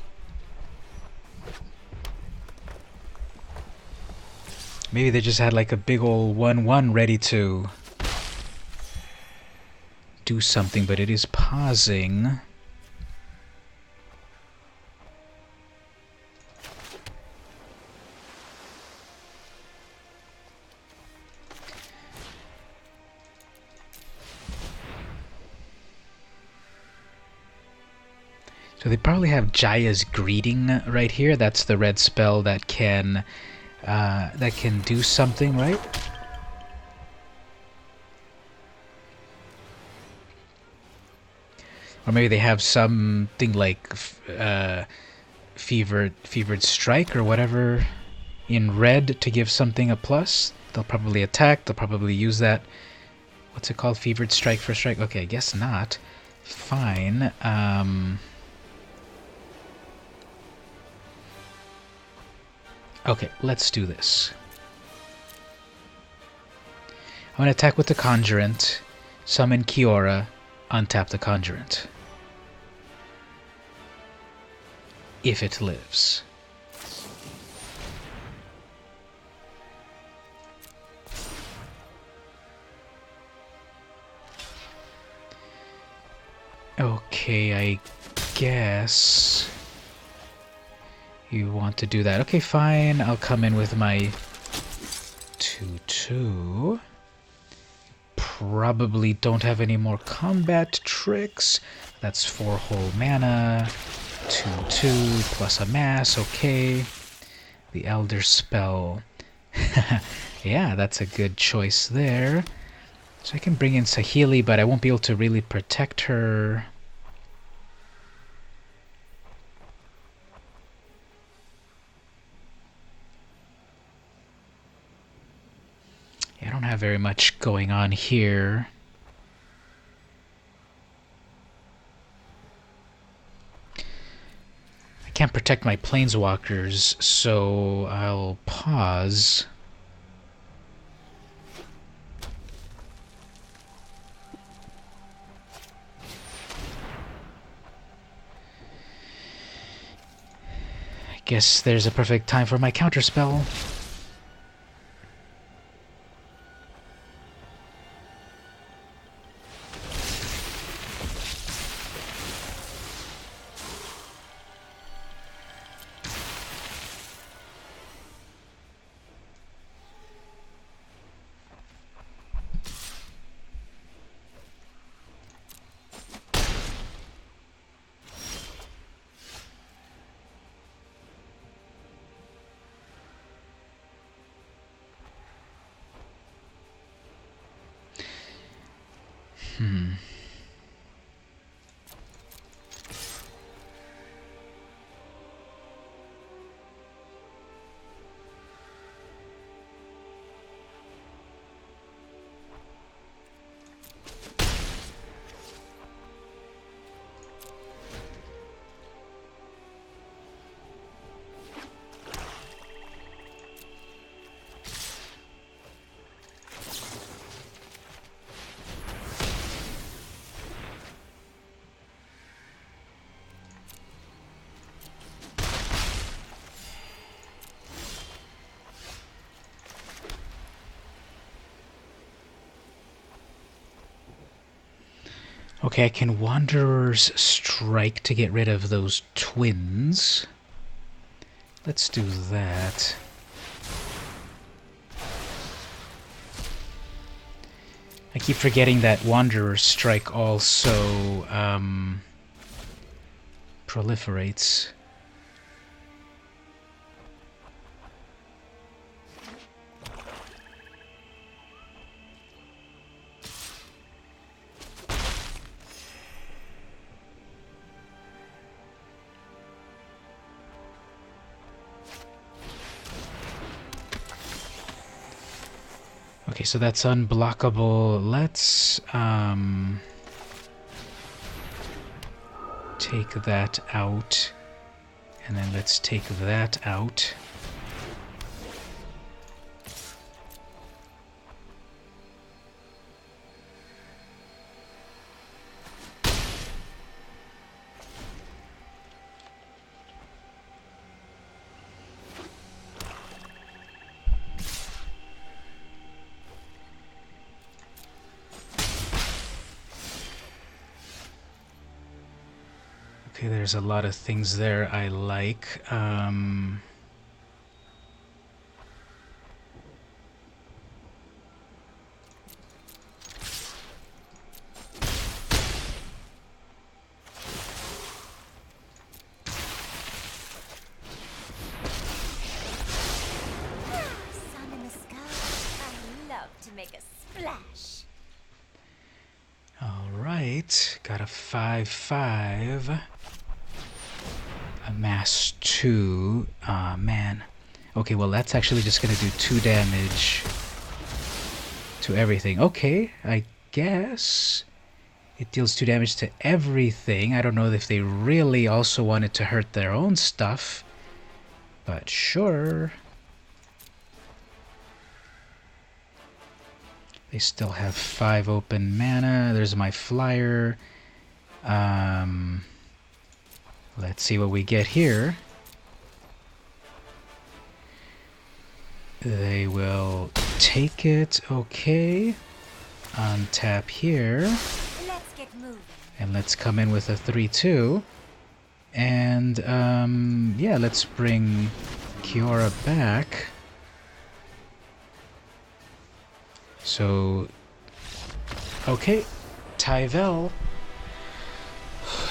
[SPEAKER 1] Maybe they just had like a big old 1/1 ready to do something, but it is pausing. So they probably have Jaya's Greeting right here. That's the red spell that can do something, right? Or maybe they have something like fevered strike or whatever in red to give something a plus. They'll probably attack. They'll probably use that. What's it called? Fevered strike for strike. Okay, I guess not. Fine. Okay, let's do this. I'm going to attack with the Conjurant, summon Kiora, untap the Conjurant. If it lives. Okay, I guess you want to do that. Okay, fine. I'll come in with my 2/2. Probably don't have any more combat tricks. That's 4 whole mana. 2/2 plus a mass. Okay. The Elder Spell. Yeah, that's a good choice there. So I can bring in Saheeli, but I won't be able to really protect her. I don't have very much going on here. I can't protect my planeswalkers, so I'll pause. I guess there's a perfect time for my counterspell. Okay, I can Wanderer's Strike to get rid of those twins. Let's do that. I keep forgetting that Wanderer's Strike also proliferates. Okay, so that's unblockable. Let's take that out. And then let's take that out. Okay, there's a lot of things there I like.
[SPEAKER 2] Sun in the sky. I love to make a splash.
[SPEAKER 1] Alright, got a 5/5. Amass 2. Aw, man. Okay, well, that's actually just gonna do 2 damage to everything. Okay, I guess it deals 2 damage to everything. I don't know if they really also wanted to hurt their own stuff, but sure. They still have 5 open mana. There's my flyer. Let's see what we get here. They will take it. Okay. Untap here.
[SPEAKER 2] Let's get moving.
[SPEAKER 1] And let's come in with a 3/2. And, yeah, let's bring Kiora back. So, okay, Tyvel.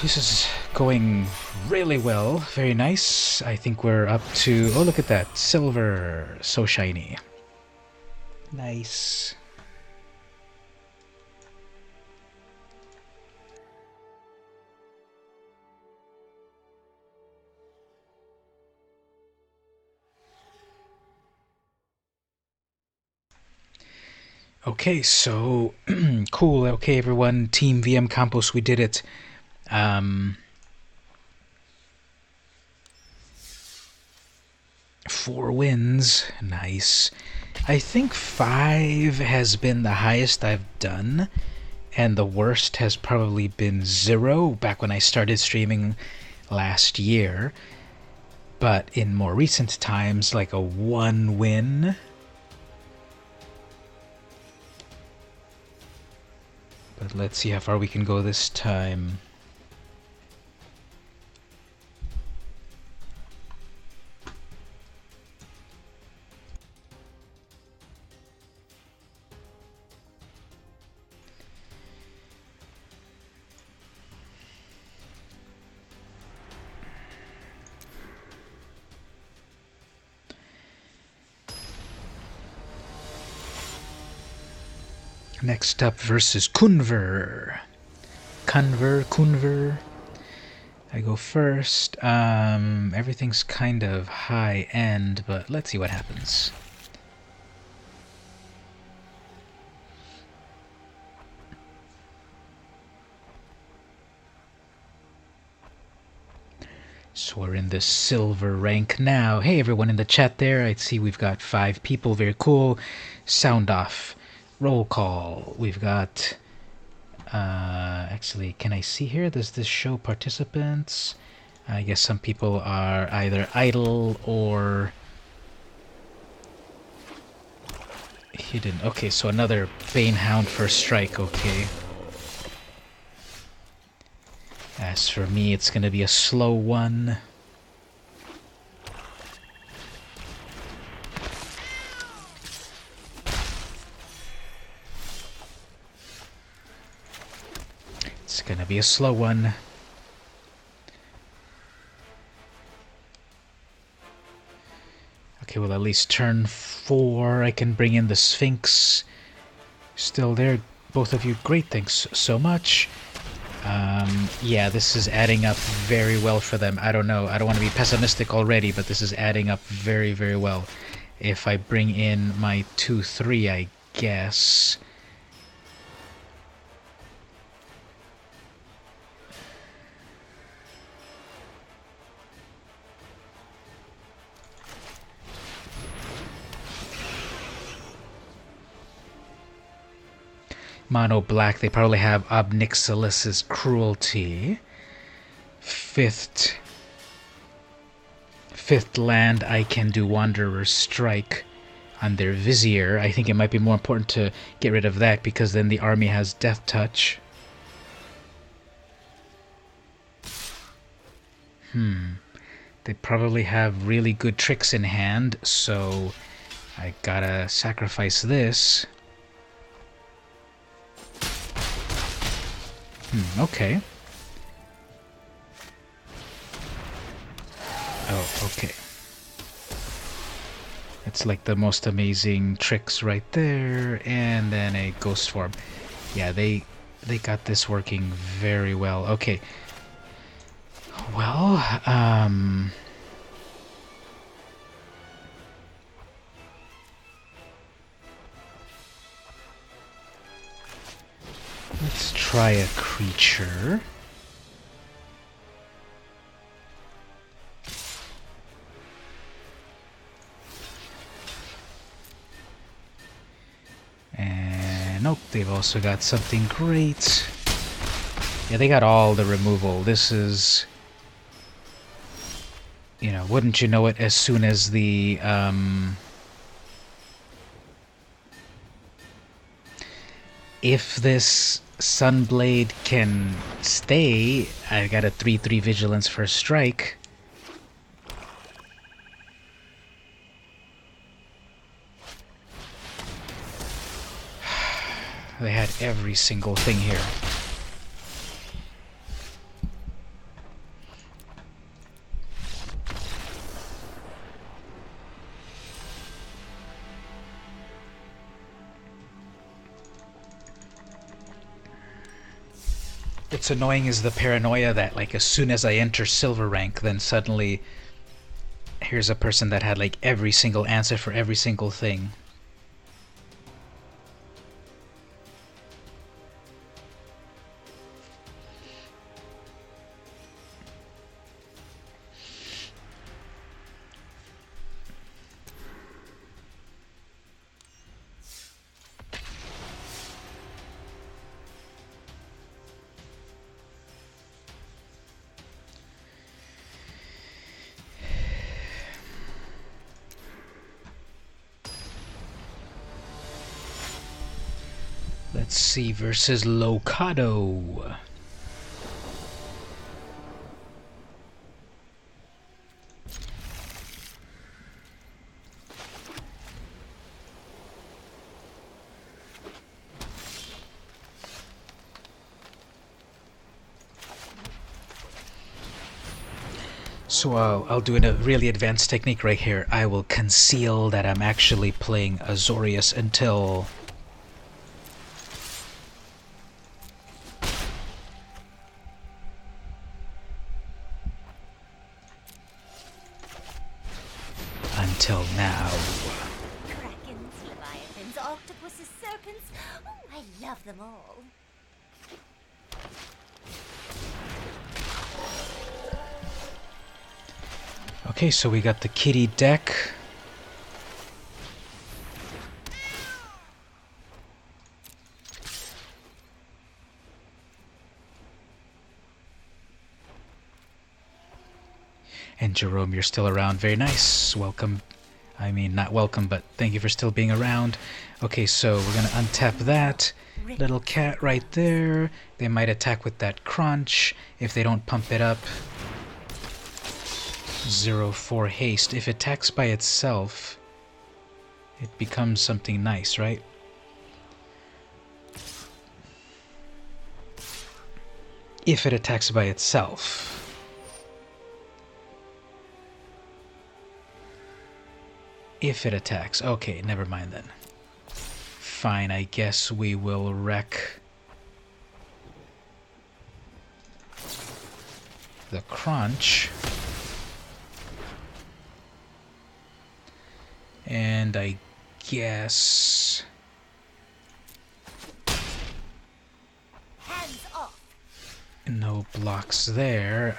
[SPEAKER 1] This is going really well. Very nice. I think we're up to... Oh, look at that. Silver. So shiny. Nice. Okay, so cool. Okay, everyone, Team VM Campos, we did it. 4 wins, nice. I think 5 has been the highest I've done, and the worst has probably been 0 back when I started streaming last year. But in more recent times, like a 1 win. But let's see how far we can go this time. Next up versus Kunver. Kunver. I go first. Everything's kind of high end, but let's see what happens. So we're in the silver rank now. Hey, everyone in the chat there. I see we've got 5 people. Very cool. Sound off. Roll call. We've got... actually, can I see here? Does this show participants? I guess some people are either idle or hidden. Okay, so another Banehound first strike. Okay. As for me, it's going to be a slow one. It's going to be a slow one. Okay, well, at least turn 4, I can bring in the Sphinx. Still there, both of you. Great, thanks so much. Yeah, this is adding up very well for them. I don't know, I don't want to be pessimistic already, but this is adding up very, very well. If I bring in my 2-3, I guess. Mono black, they probably have Obnixilus's Cruelty. Fifth land, I can do Wanderer's Strike on their Vizier. I think it might be more important to get rid of that because then the army has Death Touch. They probably have really good tricks in hand, so I gotta sacrifice this. Okay. Oh, okay. It's like the most amazing tricks right there, and then a ghost form. Yeah, they got this working very well. Okay. Well, let's try a creature. And nope, they've also got something great. Yeah, they got all the removal. This is, you know, wouldn't you know it, as soon as the if this Sunblade can stay, I got a 3/3 vigilance for strike. They had every single thing here. What's annoying is the paranoia that, like, as soon as I enter silver rank, then suddenly here's a person that had, like, every single answer for every single thing. Let's see, versus Locado. So I'll do a really advanced technique right here. I will conceal that I'm actually playing Azorius until now.
[SPEAKER 2] Krakens, leviathans, octopuses, serpents. Oh, I love them all.
[SPEAKER 1] Okay, so we got the kitty deck. And Jerome, you're still around. Very nice. Welcome. I mean, not welcome, but thank you for still being around. Okay, so we're gonna untap that. Little cat right there. They might attack with that crunch if they don't pump it up. 0-4 haste. If it attacks by itself, it becomes something nice, right? If it attacks by itself. If it attacks. Okay, never mind then. Fine, I guess we will wreck the crunch. And I guess...
[SPEAKER 2] Hands off.
[SPEAKER 1] No blocks there.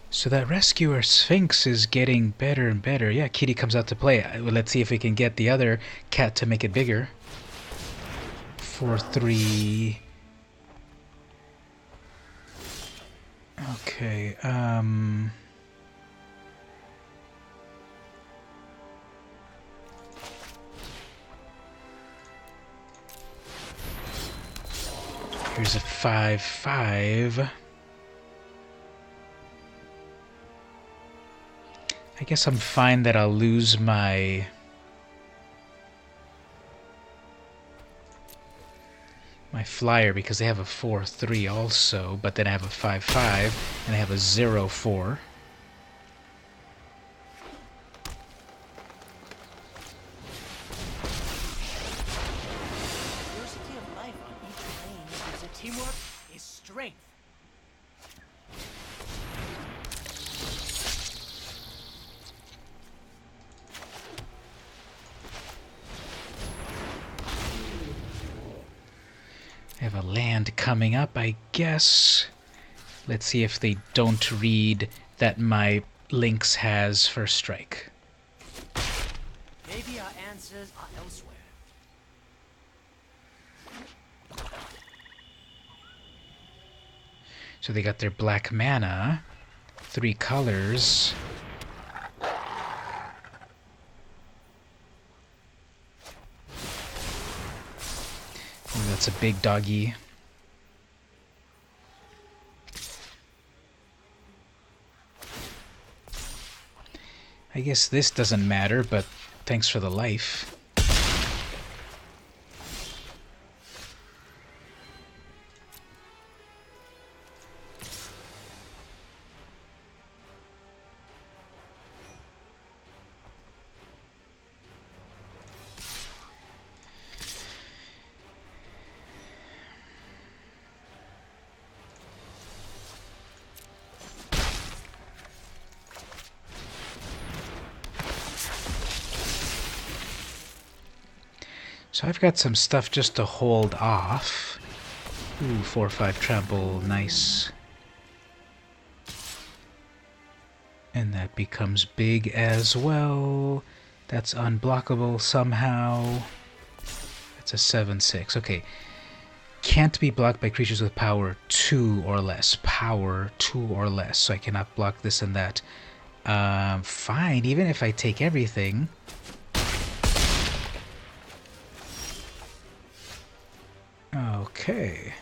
[SPEAKER 1] So that Rescuer Sphinx is getting better and better. Yeah, Kitty comes out to play. Let's see if we can get the other cat to make it bigger. 4-3. Okay, here's a 5-5. I guess I'm fine that I'll lose my flyer because they have a 4-3 also, but then I have a 5-5 and I have a 0-4.
[SPEAKER 4] Diversity of life on each plane means that teamwork is strength.
[SPEAKER 1] I have a land coming up, I guess. Let's see if they don't read that my Lynx has first strike.
[SPEAKER 4] Maybe our answers are elsewhere.
[SPEAKER 1] So they got their black mana, 3 colors. Ooh, that's a big doggy. I guess this doesn't matter, but thanks for the life. So I've got some stuff just to hold off. Ooh, 4-5 trample, nice. And that becomes big as well. That's unblockable somehow. That's a 7-6. Okay. Can't be blocked by creatures with power 2 or less. Power 2 or less. So I cannot block this and that. Fine, even if I take everything. Okay.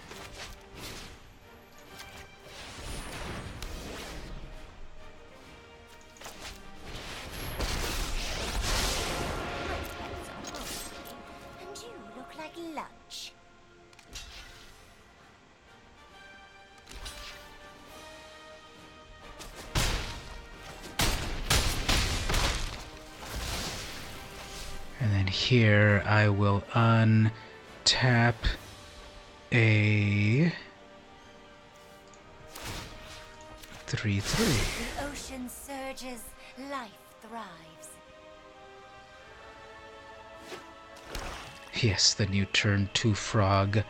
[SPEAKER 2] And you look like lunch.
[SPEAKER 1] And then here I will untap a 3-3.
[SPEAKER 2] The ocean surges, life thrives.
[SPEAKER 1] Yes, the new turn 2 frog.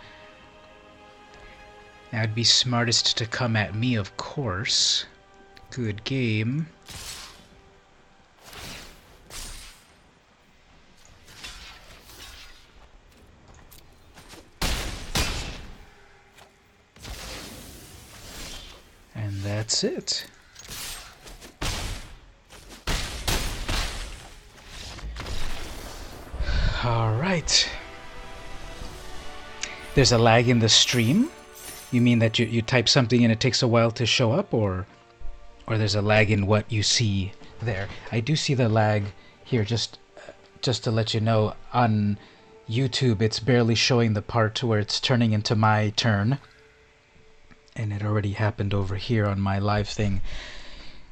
[SPEAKER 1] Now it'd be smartest to come at me, of course. Good game. that's it. Alright. There's a lag in the stream? You mean that you type something and it takes a while to show up, or there's a lag in what you see there? I do see the lag here, just to let you know. On YouTube, it's barely showing the part where it's turning into my turn. And it already happened over here on my live thing.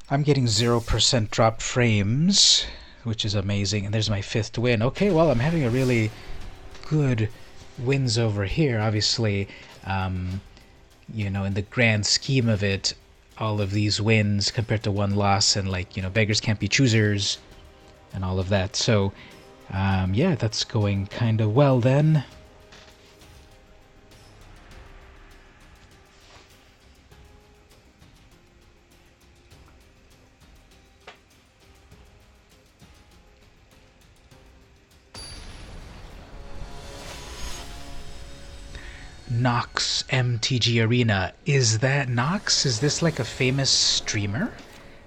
[SPEAKER 1] I'm getting 0% dropped frames, which is amazing. And there's my 5th win. Okay, well, I'm having a really good wins over here. Obviously, you know, in the grand scheme of it, all of these wins compared to one loss, and like, you know, beggars can't be choosers and all of that. So, yeah, that's going kind of well then. Nox MTG Arena. Is that Nox? Is this like a famous streamer?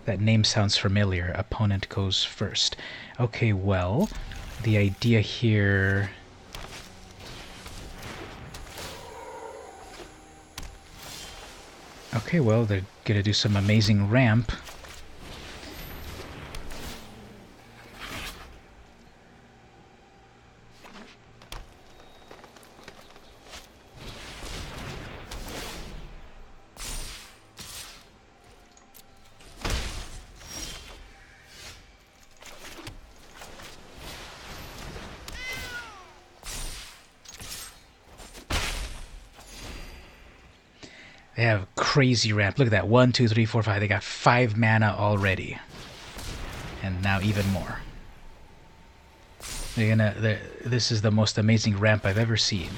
[SPEAKER 1] That name sounds familiar. Opponent goes first. Okay, well, the idea here... Okay, well, they're gonna do some amazing ramp. They have crazy ramp. Look at that. 1, 2, 3, 4, 5. They got 5 mana already. And now even more. This is the most amazing ramp I've ever seen.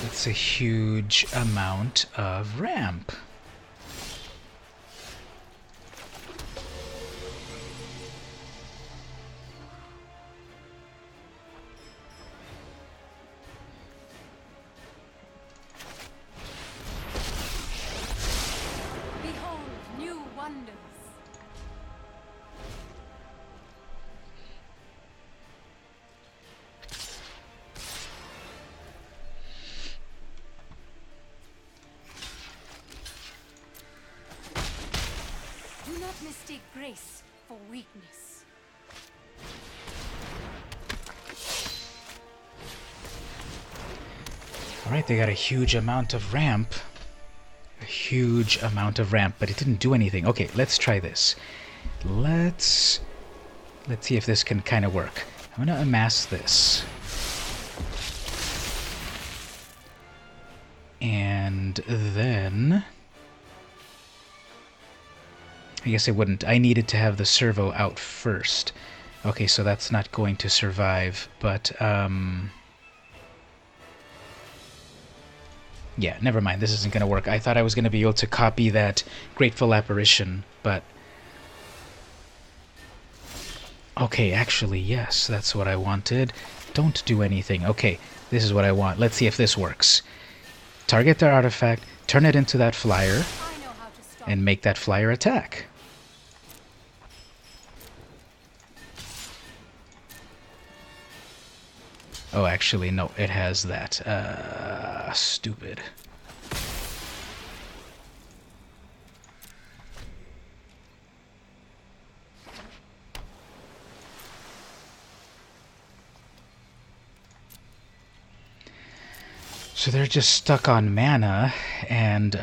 [SPEAKER 1] That's a huge amount of ramp.
[SPEAKER 2] Behold, new wonders. Do not mistake grace for weakness.
[SPEAKER 1] Alright, they got a huge amount of ramp. A huge amount of ramp, but it didn't do anything. Okay, let's try this. Let's see if this can kind of work. I'm gonna amass this. And then... I guess I wouldn't. I needed to have the servo out first. Okay, so that's not going to survive, but, yeah, never mind. This isn't going to work. I thought I was going to be able to copy that Grateful Apparition, but... Okay, actually, yes, that's what I wanted. Don't do anything. Okay, this is what I want. Let's see if this works. Target their artifact, turn it into that flyer, and make that flyer attack. Oh, actually, no, it has that. Stupid. So they're just stuck on mana, and,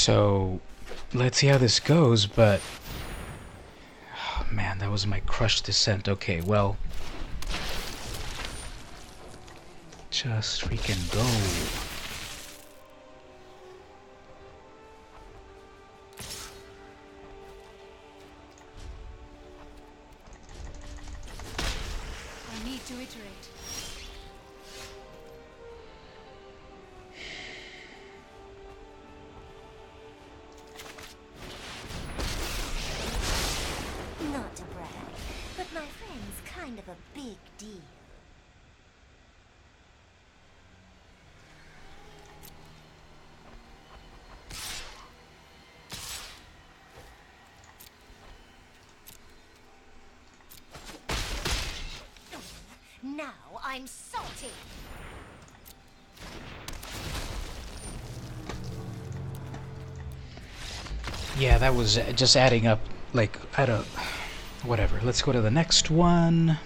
[SPEAKER 1] So, let's see how this goes, but... Oh, man, that was my crushed descent. Okay, well... Just freaking go.
[SPEAKER 5] I need to iterate.
[SPEAKER 2] Not to brag, but my friend's kind of a big deal. Now I'm salty.
[SPEAKER 1] Yeah, that was just adding up, like, I don't... Whatever, let's go to the next one.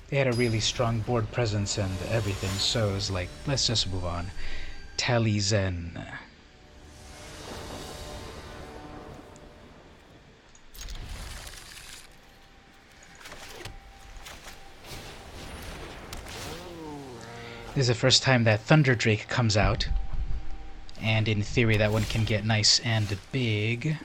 [SPEAKER 1] They had a really strong board presence and everything, so it was like, let's just move on. Talizen. This is the first time that Thunder Drake comes out, and in theory that one can get nice and big.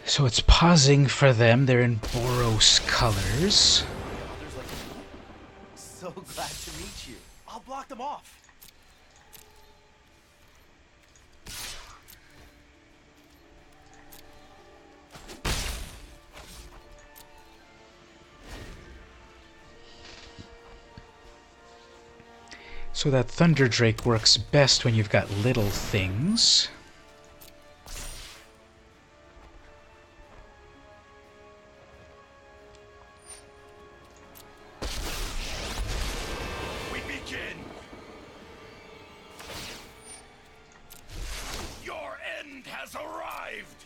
[SPEAKER 1] So it's pausing for them. They're in Boros colors.
[SPEAKER 3] Others like me? So glad to meet you. I'll block them off.
[SPEAKER 1] So that Thunder Drake works best when you've got little things.
[SPEAKER 6] We begin. Your end has arrived.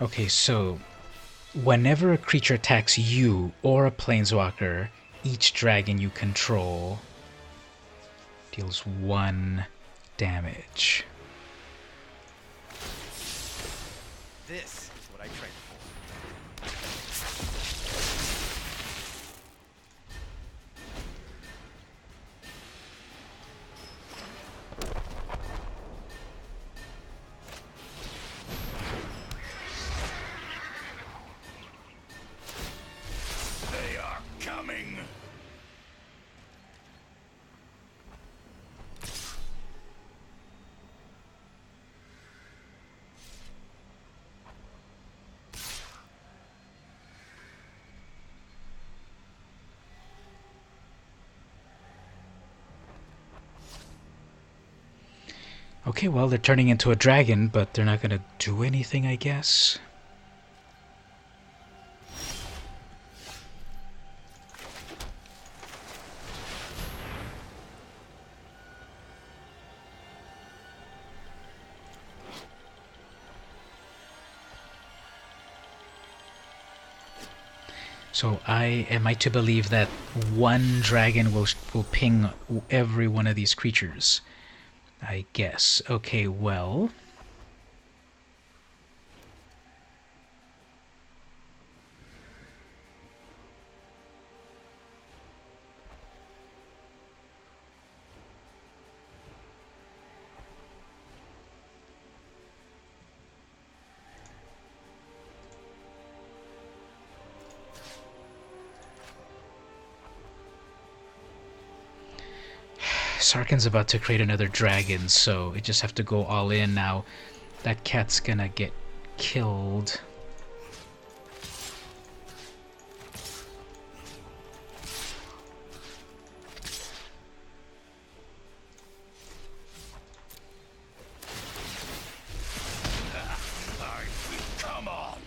[SPEAKER 1] Okay, so whenever a creature attacks you or a planeswalker, each dragon you control deals 1 damage.
[SPEAKER 3] This is what I trained for.
[SPEAKER 6] They are coming.
[SPEAKER 1] Okay, well, they're turning into a dragon, but they're not gonna do anything, I guess. So am I to believe that one dragon will ping every one of these creatures? I guess. Okay, well. Sarkin's about to create another dragon, so we just have to go all in now. That cat's gonna get killed.
[SPEAKER 6] Come on.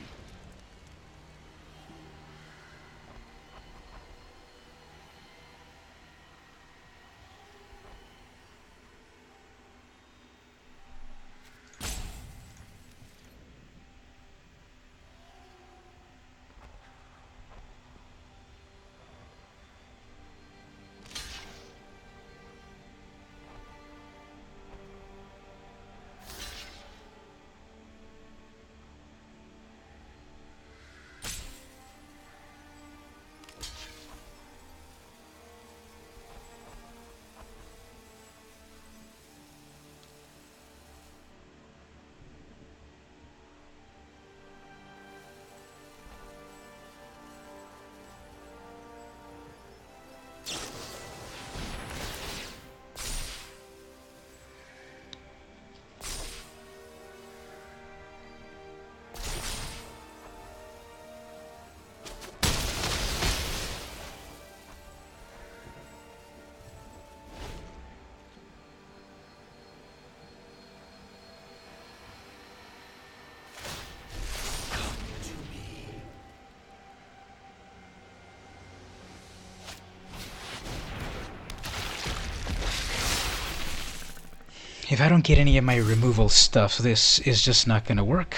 [SPEAKER 1] If I don't get any of my removal stuff, this is just not gonna work.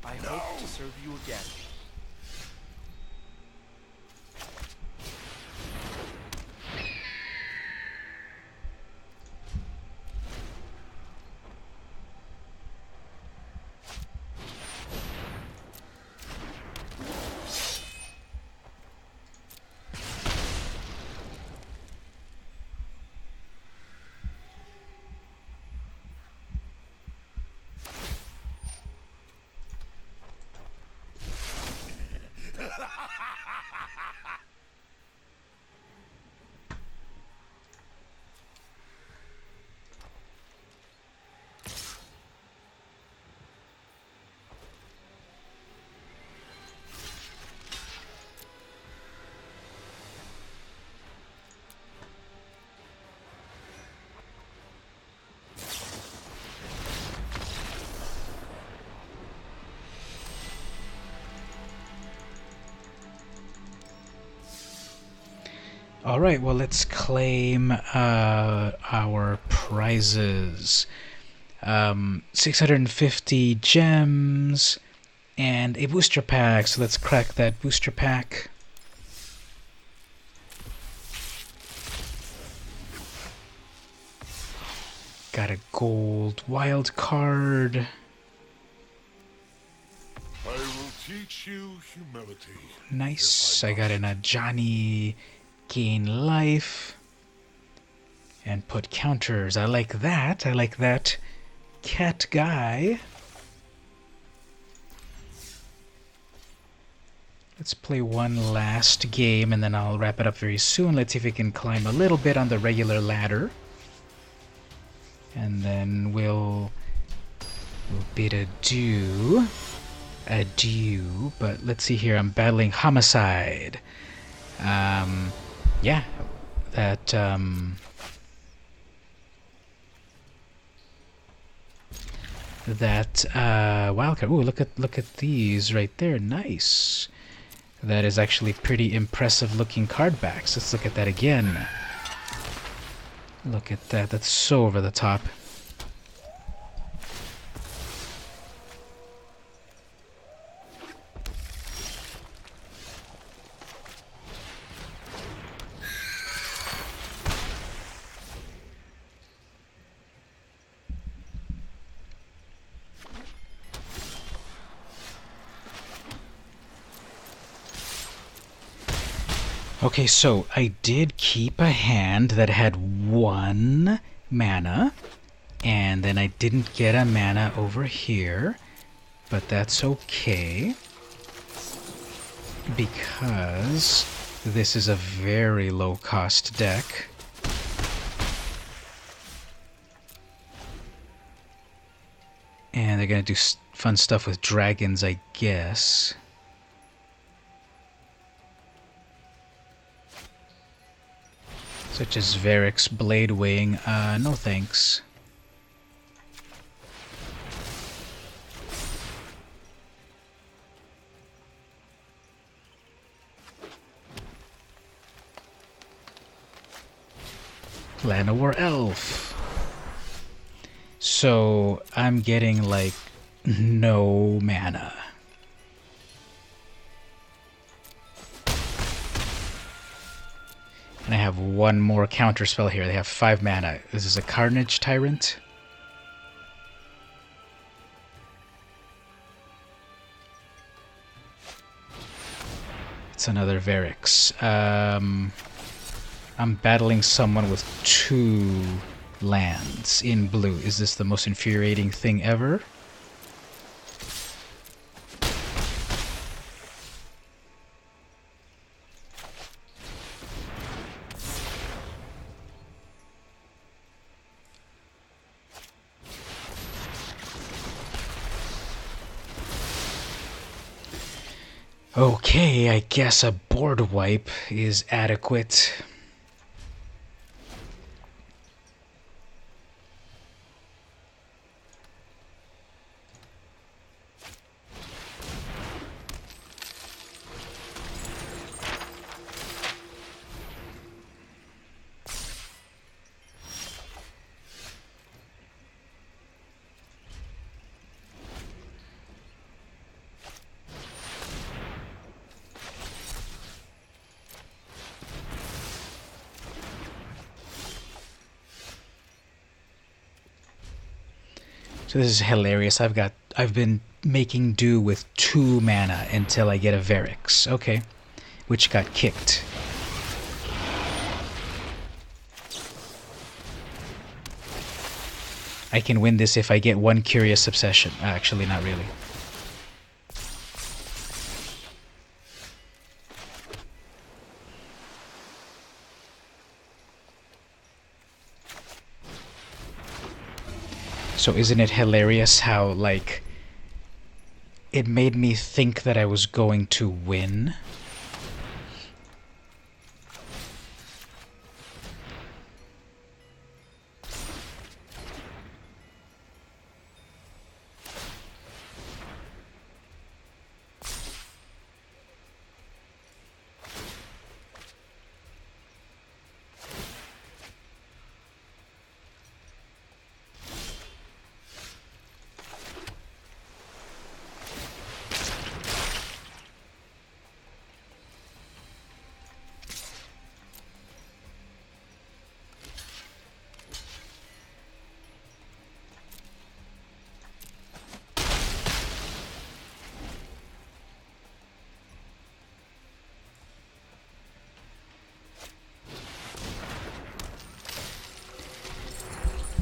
[SPEAKER 3] I hope to serve you again.
[SPEAKER 1] Alright, well, let's claim our prizes. 650 gems and a booster pack, so let's crack that booster pack. Got a gold wild card.
[SPEAKER 6] I will teach you humility.
[SPEAKER 1] Nice. I got in a Johnny gain life and put counters. I like that. I like that cat guy. Let's play one last game and then I'll wrap it up very soon. Let's see if we can climb a little bit on the regular ladder. And then we'll bid adieu. Adieu. But let's see here. I'm battling Homicide. Yeah. That that wildcard. Ooh, look at these right there. Nice. That is actually pretty impressive looking card backs. Let's look at that again. Look at that. That's so over the top. Okay, so I did keep a hand that had 1 mana, and then I didn't get a mana over here, but that's okay, because this is a very low-cost deck. And they're gonna do fun stuff with dragons, I guess. Such as Varric's Blade Wing. No thanks. Llanowar Elf. So I'm getting like no mana. And I have 1 more counter spell here. They have 5 mana. This is a Carnage Tyrant. It's another Varric's. I'm battling someone with 2 lands in blue. Is this the most infuriating thing ever? Okay, I guess a board wipe is adequate. So this is hilarious. I've been making do with 2 mana until I get a Varric's. Okay. Which got kicked. I can win this if I get 1 Curious Obsession. Actually, not really. So isn't it hilarious how, like, it made me think that I was going to win?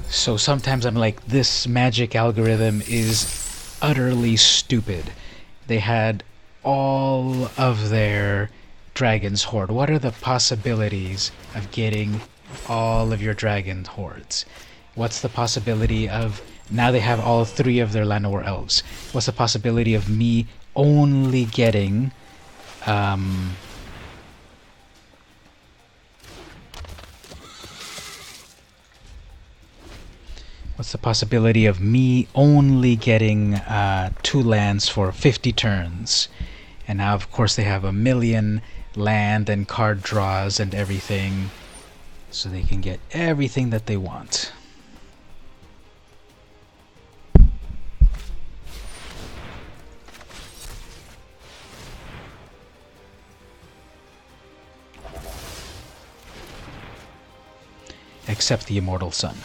[SPEAKER 1] So sometimes I'm like, this magic algorithm is utterly stupid. They had all of their Dragon's Horde. What are the possibilities of getting all of your Dragon Hordes? What's the possibility of... Now they have all 3 of their Llanowar Elves. What's the possibility of me only getting... What's the possibility of me only getting 2 lands for 50 turns? And now, of course, they have a million land and card draws and everything, so they can get everything that they want. Except the Immortal Sun.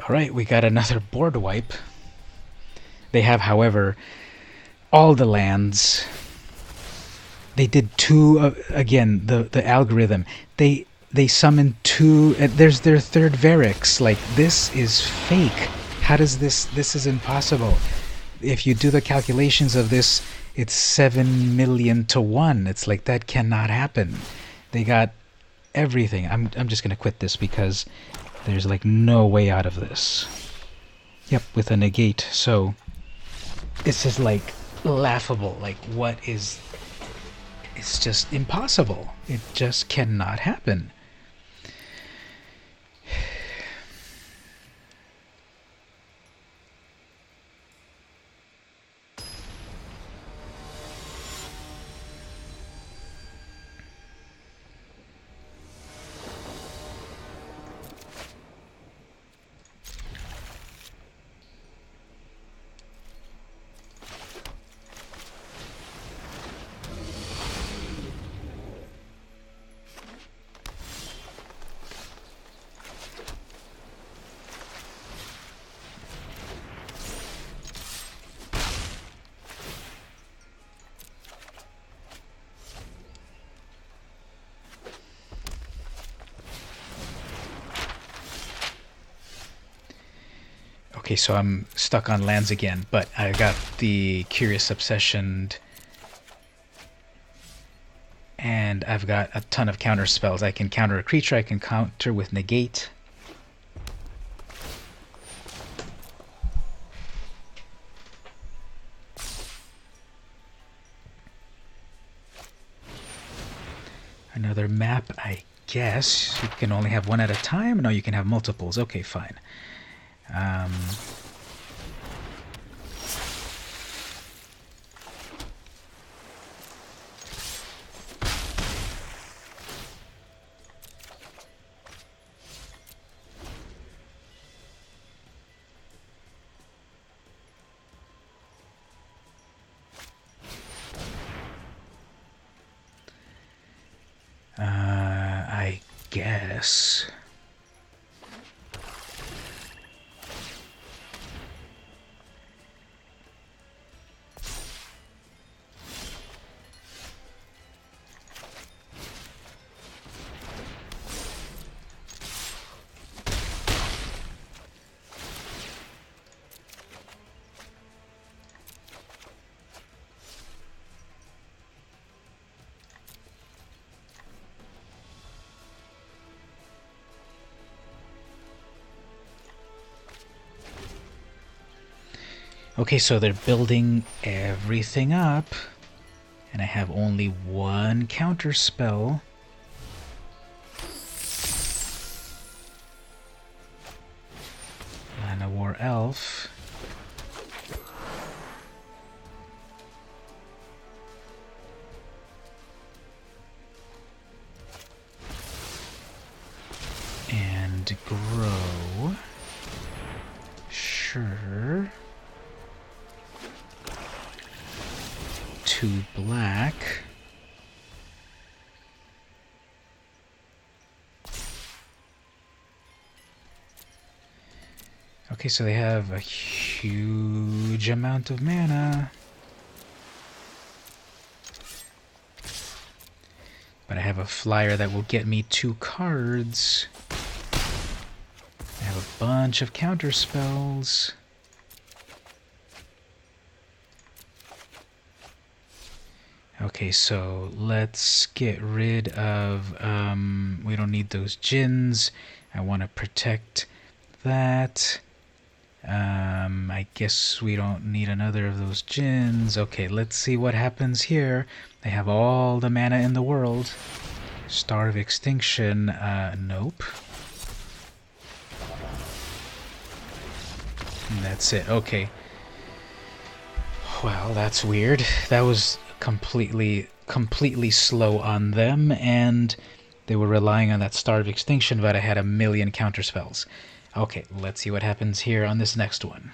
[SPEAKER 1] Alright, we got another board wipe. They have, however, all the lands. They did 2, again, the algorithm. They summoned 2, there's their 3rd Varix. Like, this is fake. How does this is impossible. If you do the calculations of this, it's 7 million to 1. It's like, that cannot happen. They got everything. I'm just gonna quit this because there's like no way out of this. Yep, with a negate. So this is like laughable. Like, what is... It's just impossible. It just cannot happen. Okay, so I'm stuck on lands again, but I got the Curious Obsession, and I've got a ton of counter spells. I can counter a creature, I can counter with negate. Another map, I guess. You can only have one at a time? No, you can have multiples. Okay, fine. I guess. Okay, so they're building everything up, and I have only one counter spell. Llanowar Elf. And grow. Sure. 2 black. Okay, so they have a huge amount of mana. But I have a flyer that will get me 2 cards. I have a bunch of counter spells. Okay, so let's get rid of... we don't need those djinns. I want to protect that. I guess we don't need another of those djinns. Okay, let's see what happens here. They have all the mana in the world. Star of Extinction, nope. And that's it, okay. Well, that's weird. That was completely slow on them, and they were relying on that Star of Extinction, but I had a million counterspells. Okay, let's see what happens here on this next one.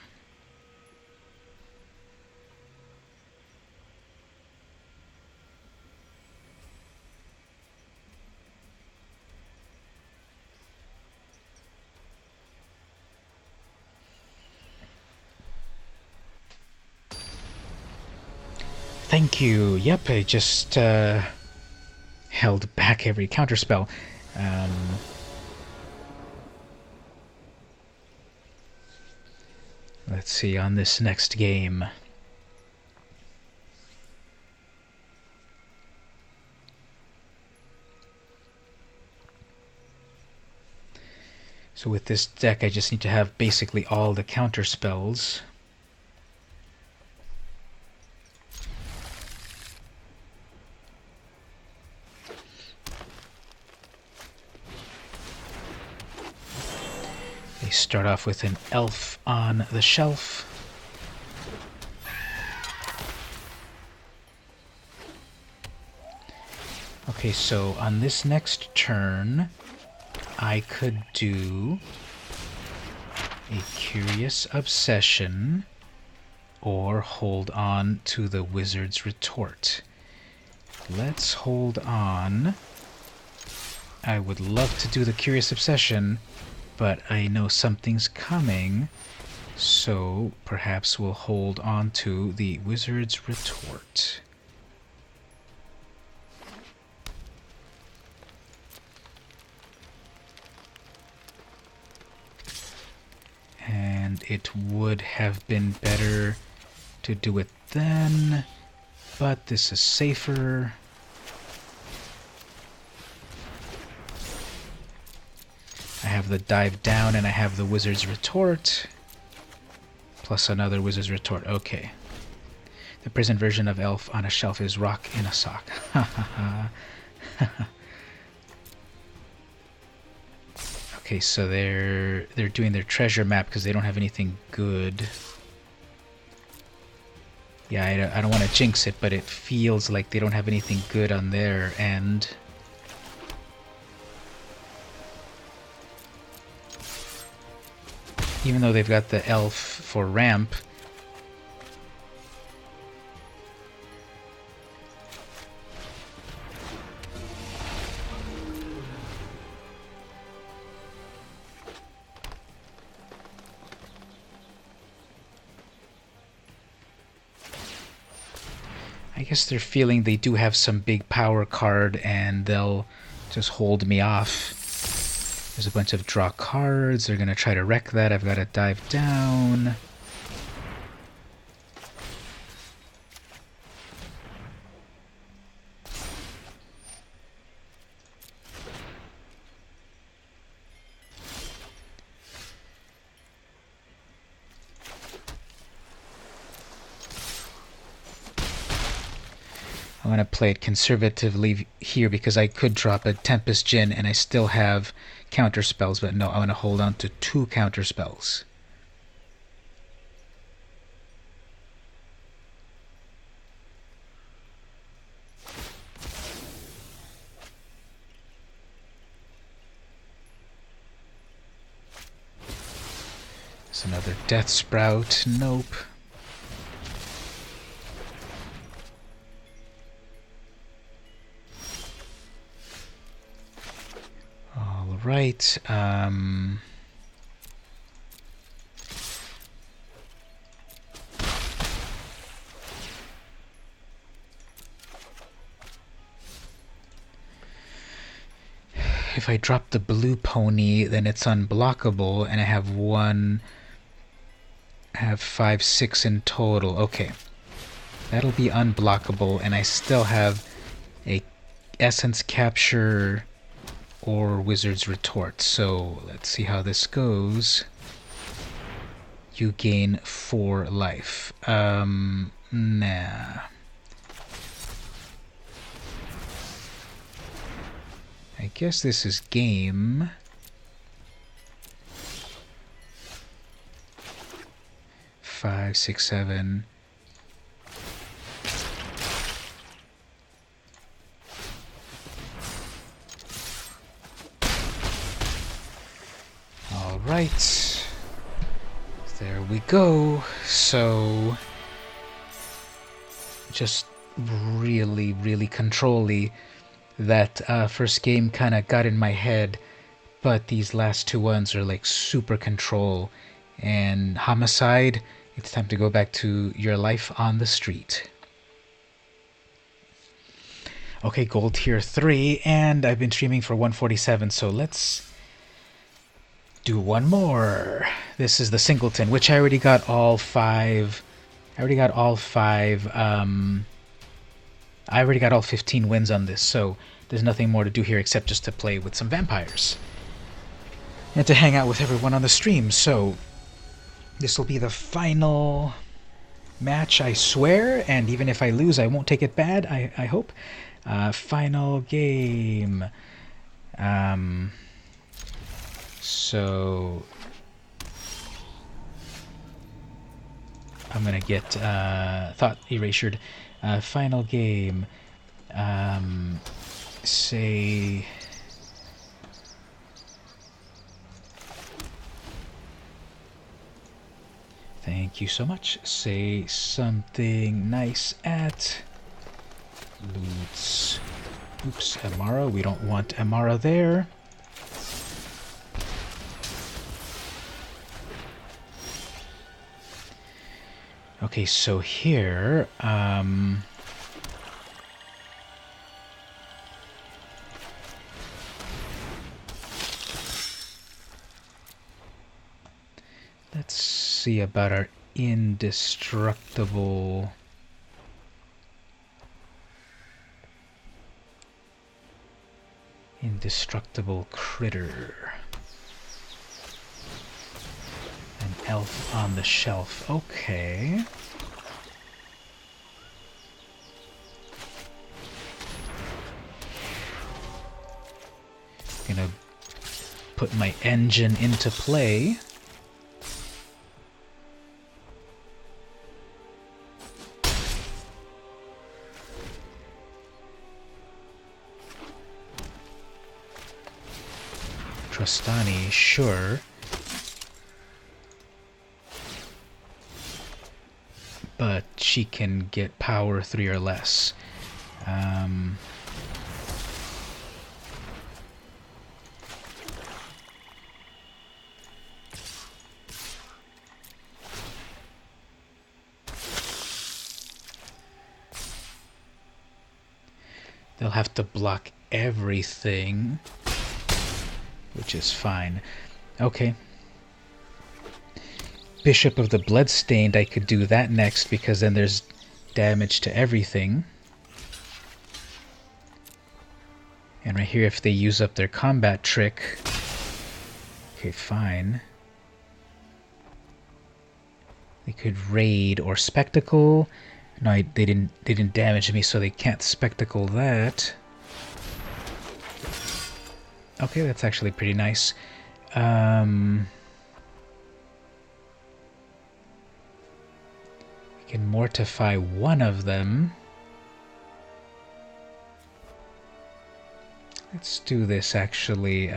[SPEAKER 1] Thank you. Yep, I just held back every counterspell. Let's see on this next game. So with this deck, I just need to have basically all the counterspells. They start off with an elf on the shelf. Okay, so on this next turn, I could do a Curious Obsession or hold on to the Wizard's Retort. Let's hold on. I would love to do the Curious Obsession, but I know something's coming, so perhaps we'll hold on to the Wizard's Retort. And it would have been better to do it then, but this is safer. I have the Dive Down and I have the Wizard's Retort. Plus another Wizard's Retort. Okay. The present version of Elf on a Shelf is Rock in a Sock. Ha ha ha. Okay, so they're doing their treasure map because they don't have anything good. Yeah, I don't want to jinx it, but it feels like they don't have anything good on their end. Even though they've got the elf for ramp. I guess they're feeling they do have some big power card and they'll just hold me off. There's a bunch of draw cards. They're going to try to wreck that. I've got to dive down. I'm going to play it conservatively here because I could drop a Tempest Djinn and I still have counter spells, but no, I want to hold on to 2 counter spells. There's another Death Sprout. Nope. Right. If I drop the blue pony, then it's unblockable, and I have 1... I have 5, 6 in total. Okay. That'll be unblockable, and I still have a essence capture or wizard's retort. So let's see how this goes. You gain 4 life. Nah. I guess this is game. Five, 6, 7. All right. There we go. So, just really control-y. That first game kind of got in my head, but these last 2 ones are like super control. And Homicide, it's time to go back to your life on the street. Okay, gold tier 3, and I've been streaming for 147, so let's do one more. This is the Singleton, which I already got all 5. I already got all 15 wins on this, so there's nothing more to do here except just to play with some vampires. And to hang out with everyone on the stream, so this will be the final match, I swear, and even if I lose, I won't take it bad, I hope. Final game. So I'm gonna get thought erasured. Final game. Say thank you so much. Say something nice at Loots. Oops, Amara. We don't want Amara there. Okay, so here, let's see about our indestructible critter. An elf on the shelf. Okay. Gonna put my engine into play. Trostani, sure. But she can get power 3 or less. They'll have to block everything, which is fine. Okay. Bishop of the Bloodstained, I could do that next because then there's damage to everything. And right here, if they use up their combat trick... Okay, fine. They could raid or spectacle. No, they didn't damage me, so they can't spectacle that. Okay, that's actually pretty nice. We can mortify one of them. Let's do this, actually.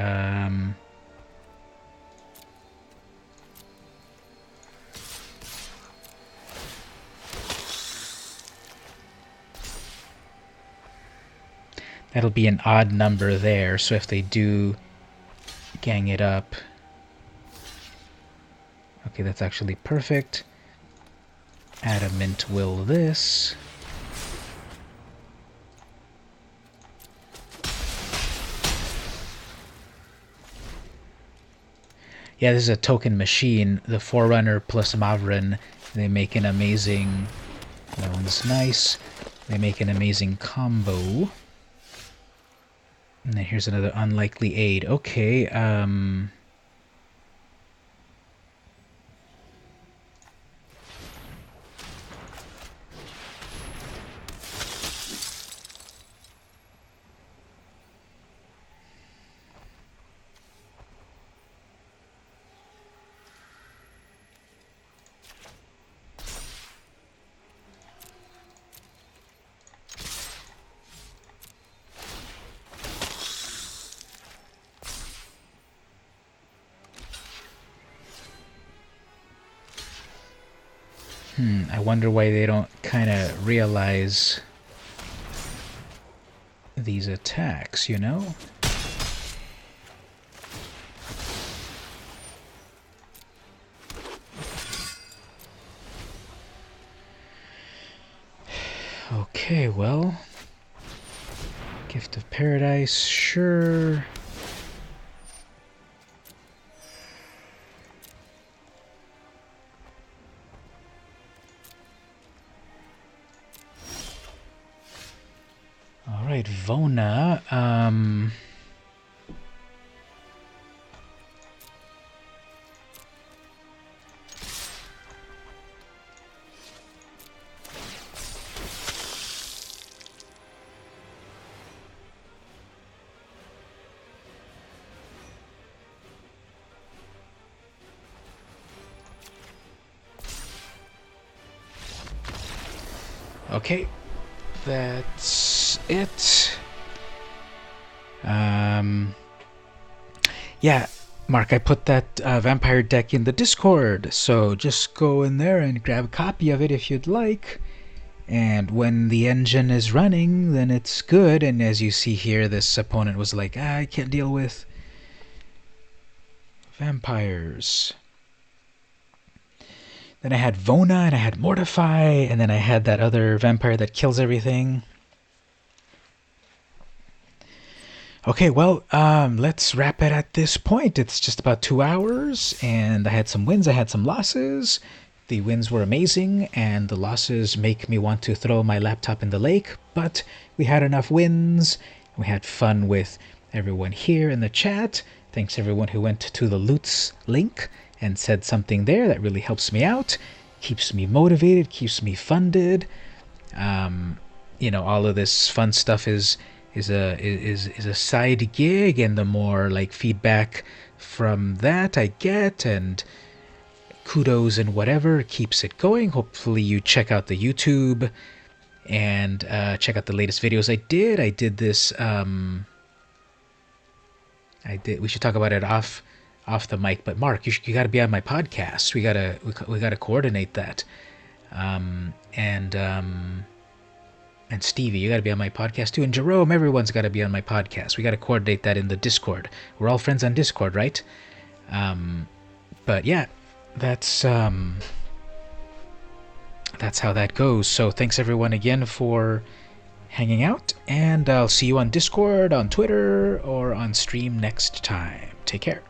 [SPEAKER 1] That'll be an odd number there, so if they do gang it up... Okay, that's actually perfect. Adamant will this. Yeah, this is a token machine. The Forerunner plus Mavrin, they make an amazing That one's nice. They make an amazing combo. And then here's another unlikely aid. Okay, I wonder why they don't kind of realize these attacks, you know? Okay, well... Gift of Paradise, sure... Alright, Vona, okay, that's it. Yeah, Mark, I put that vampire deck in the Discord, so just go in there and grab a copy of it if you'd like. And when the engine is running, then it's good. And as you see here, this opponent was like, I can't deal with vampires. Then I had Vona, and I had Mortify, and then I had that other vampire that kills everything. Okay, well, let's wrap it at this point. It's just about 2 hours, and I had some wins, I had some losses. The wins were amazing, and the losses make me want to throw my laptop in the lake, but we had enough wins. We had fun with everyone here in the chat. Thanks everyone who went to the Loots link and said something there. That really helps me out, keeps me motivated, keeps me funded. You know, all of this fun stuff is a side gig, and the more like feedback from that I get, and kudos and whatever, keeps it going. Hopefully you check out the YouTube and check out the latest videos I did this we should talk about it off the mic, but Mark, you got to be on my podcast. We got to coordinate that. And Stevie, you got to be on my podcast too. And Jerome, everyone's got to be on my podcast. We got to coordinate that in the Discord. We're all friends on Discord, right? But yeah, that's how that goes. So thanks everyone again for hanging out, and I'll see you on Discord, on Twitter, or on stream next time. Take care.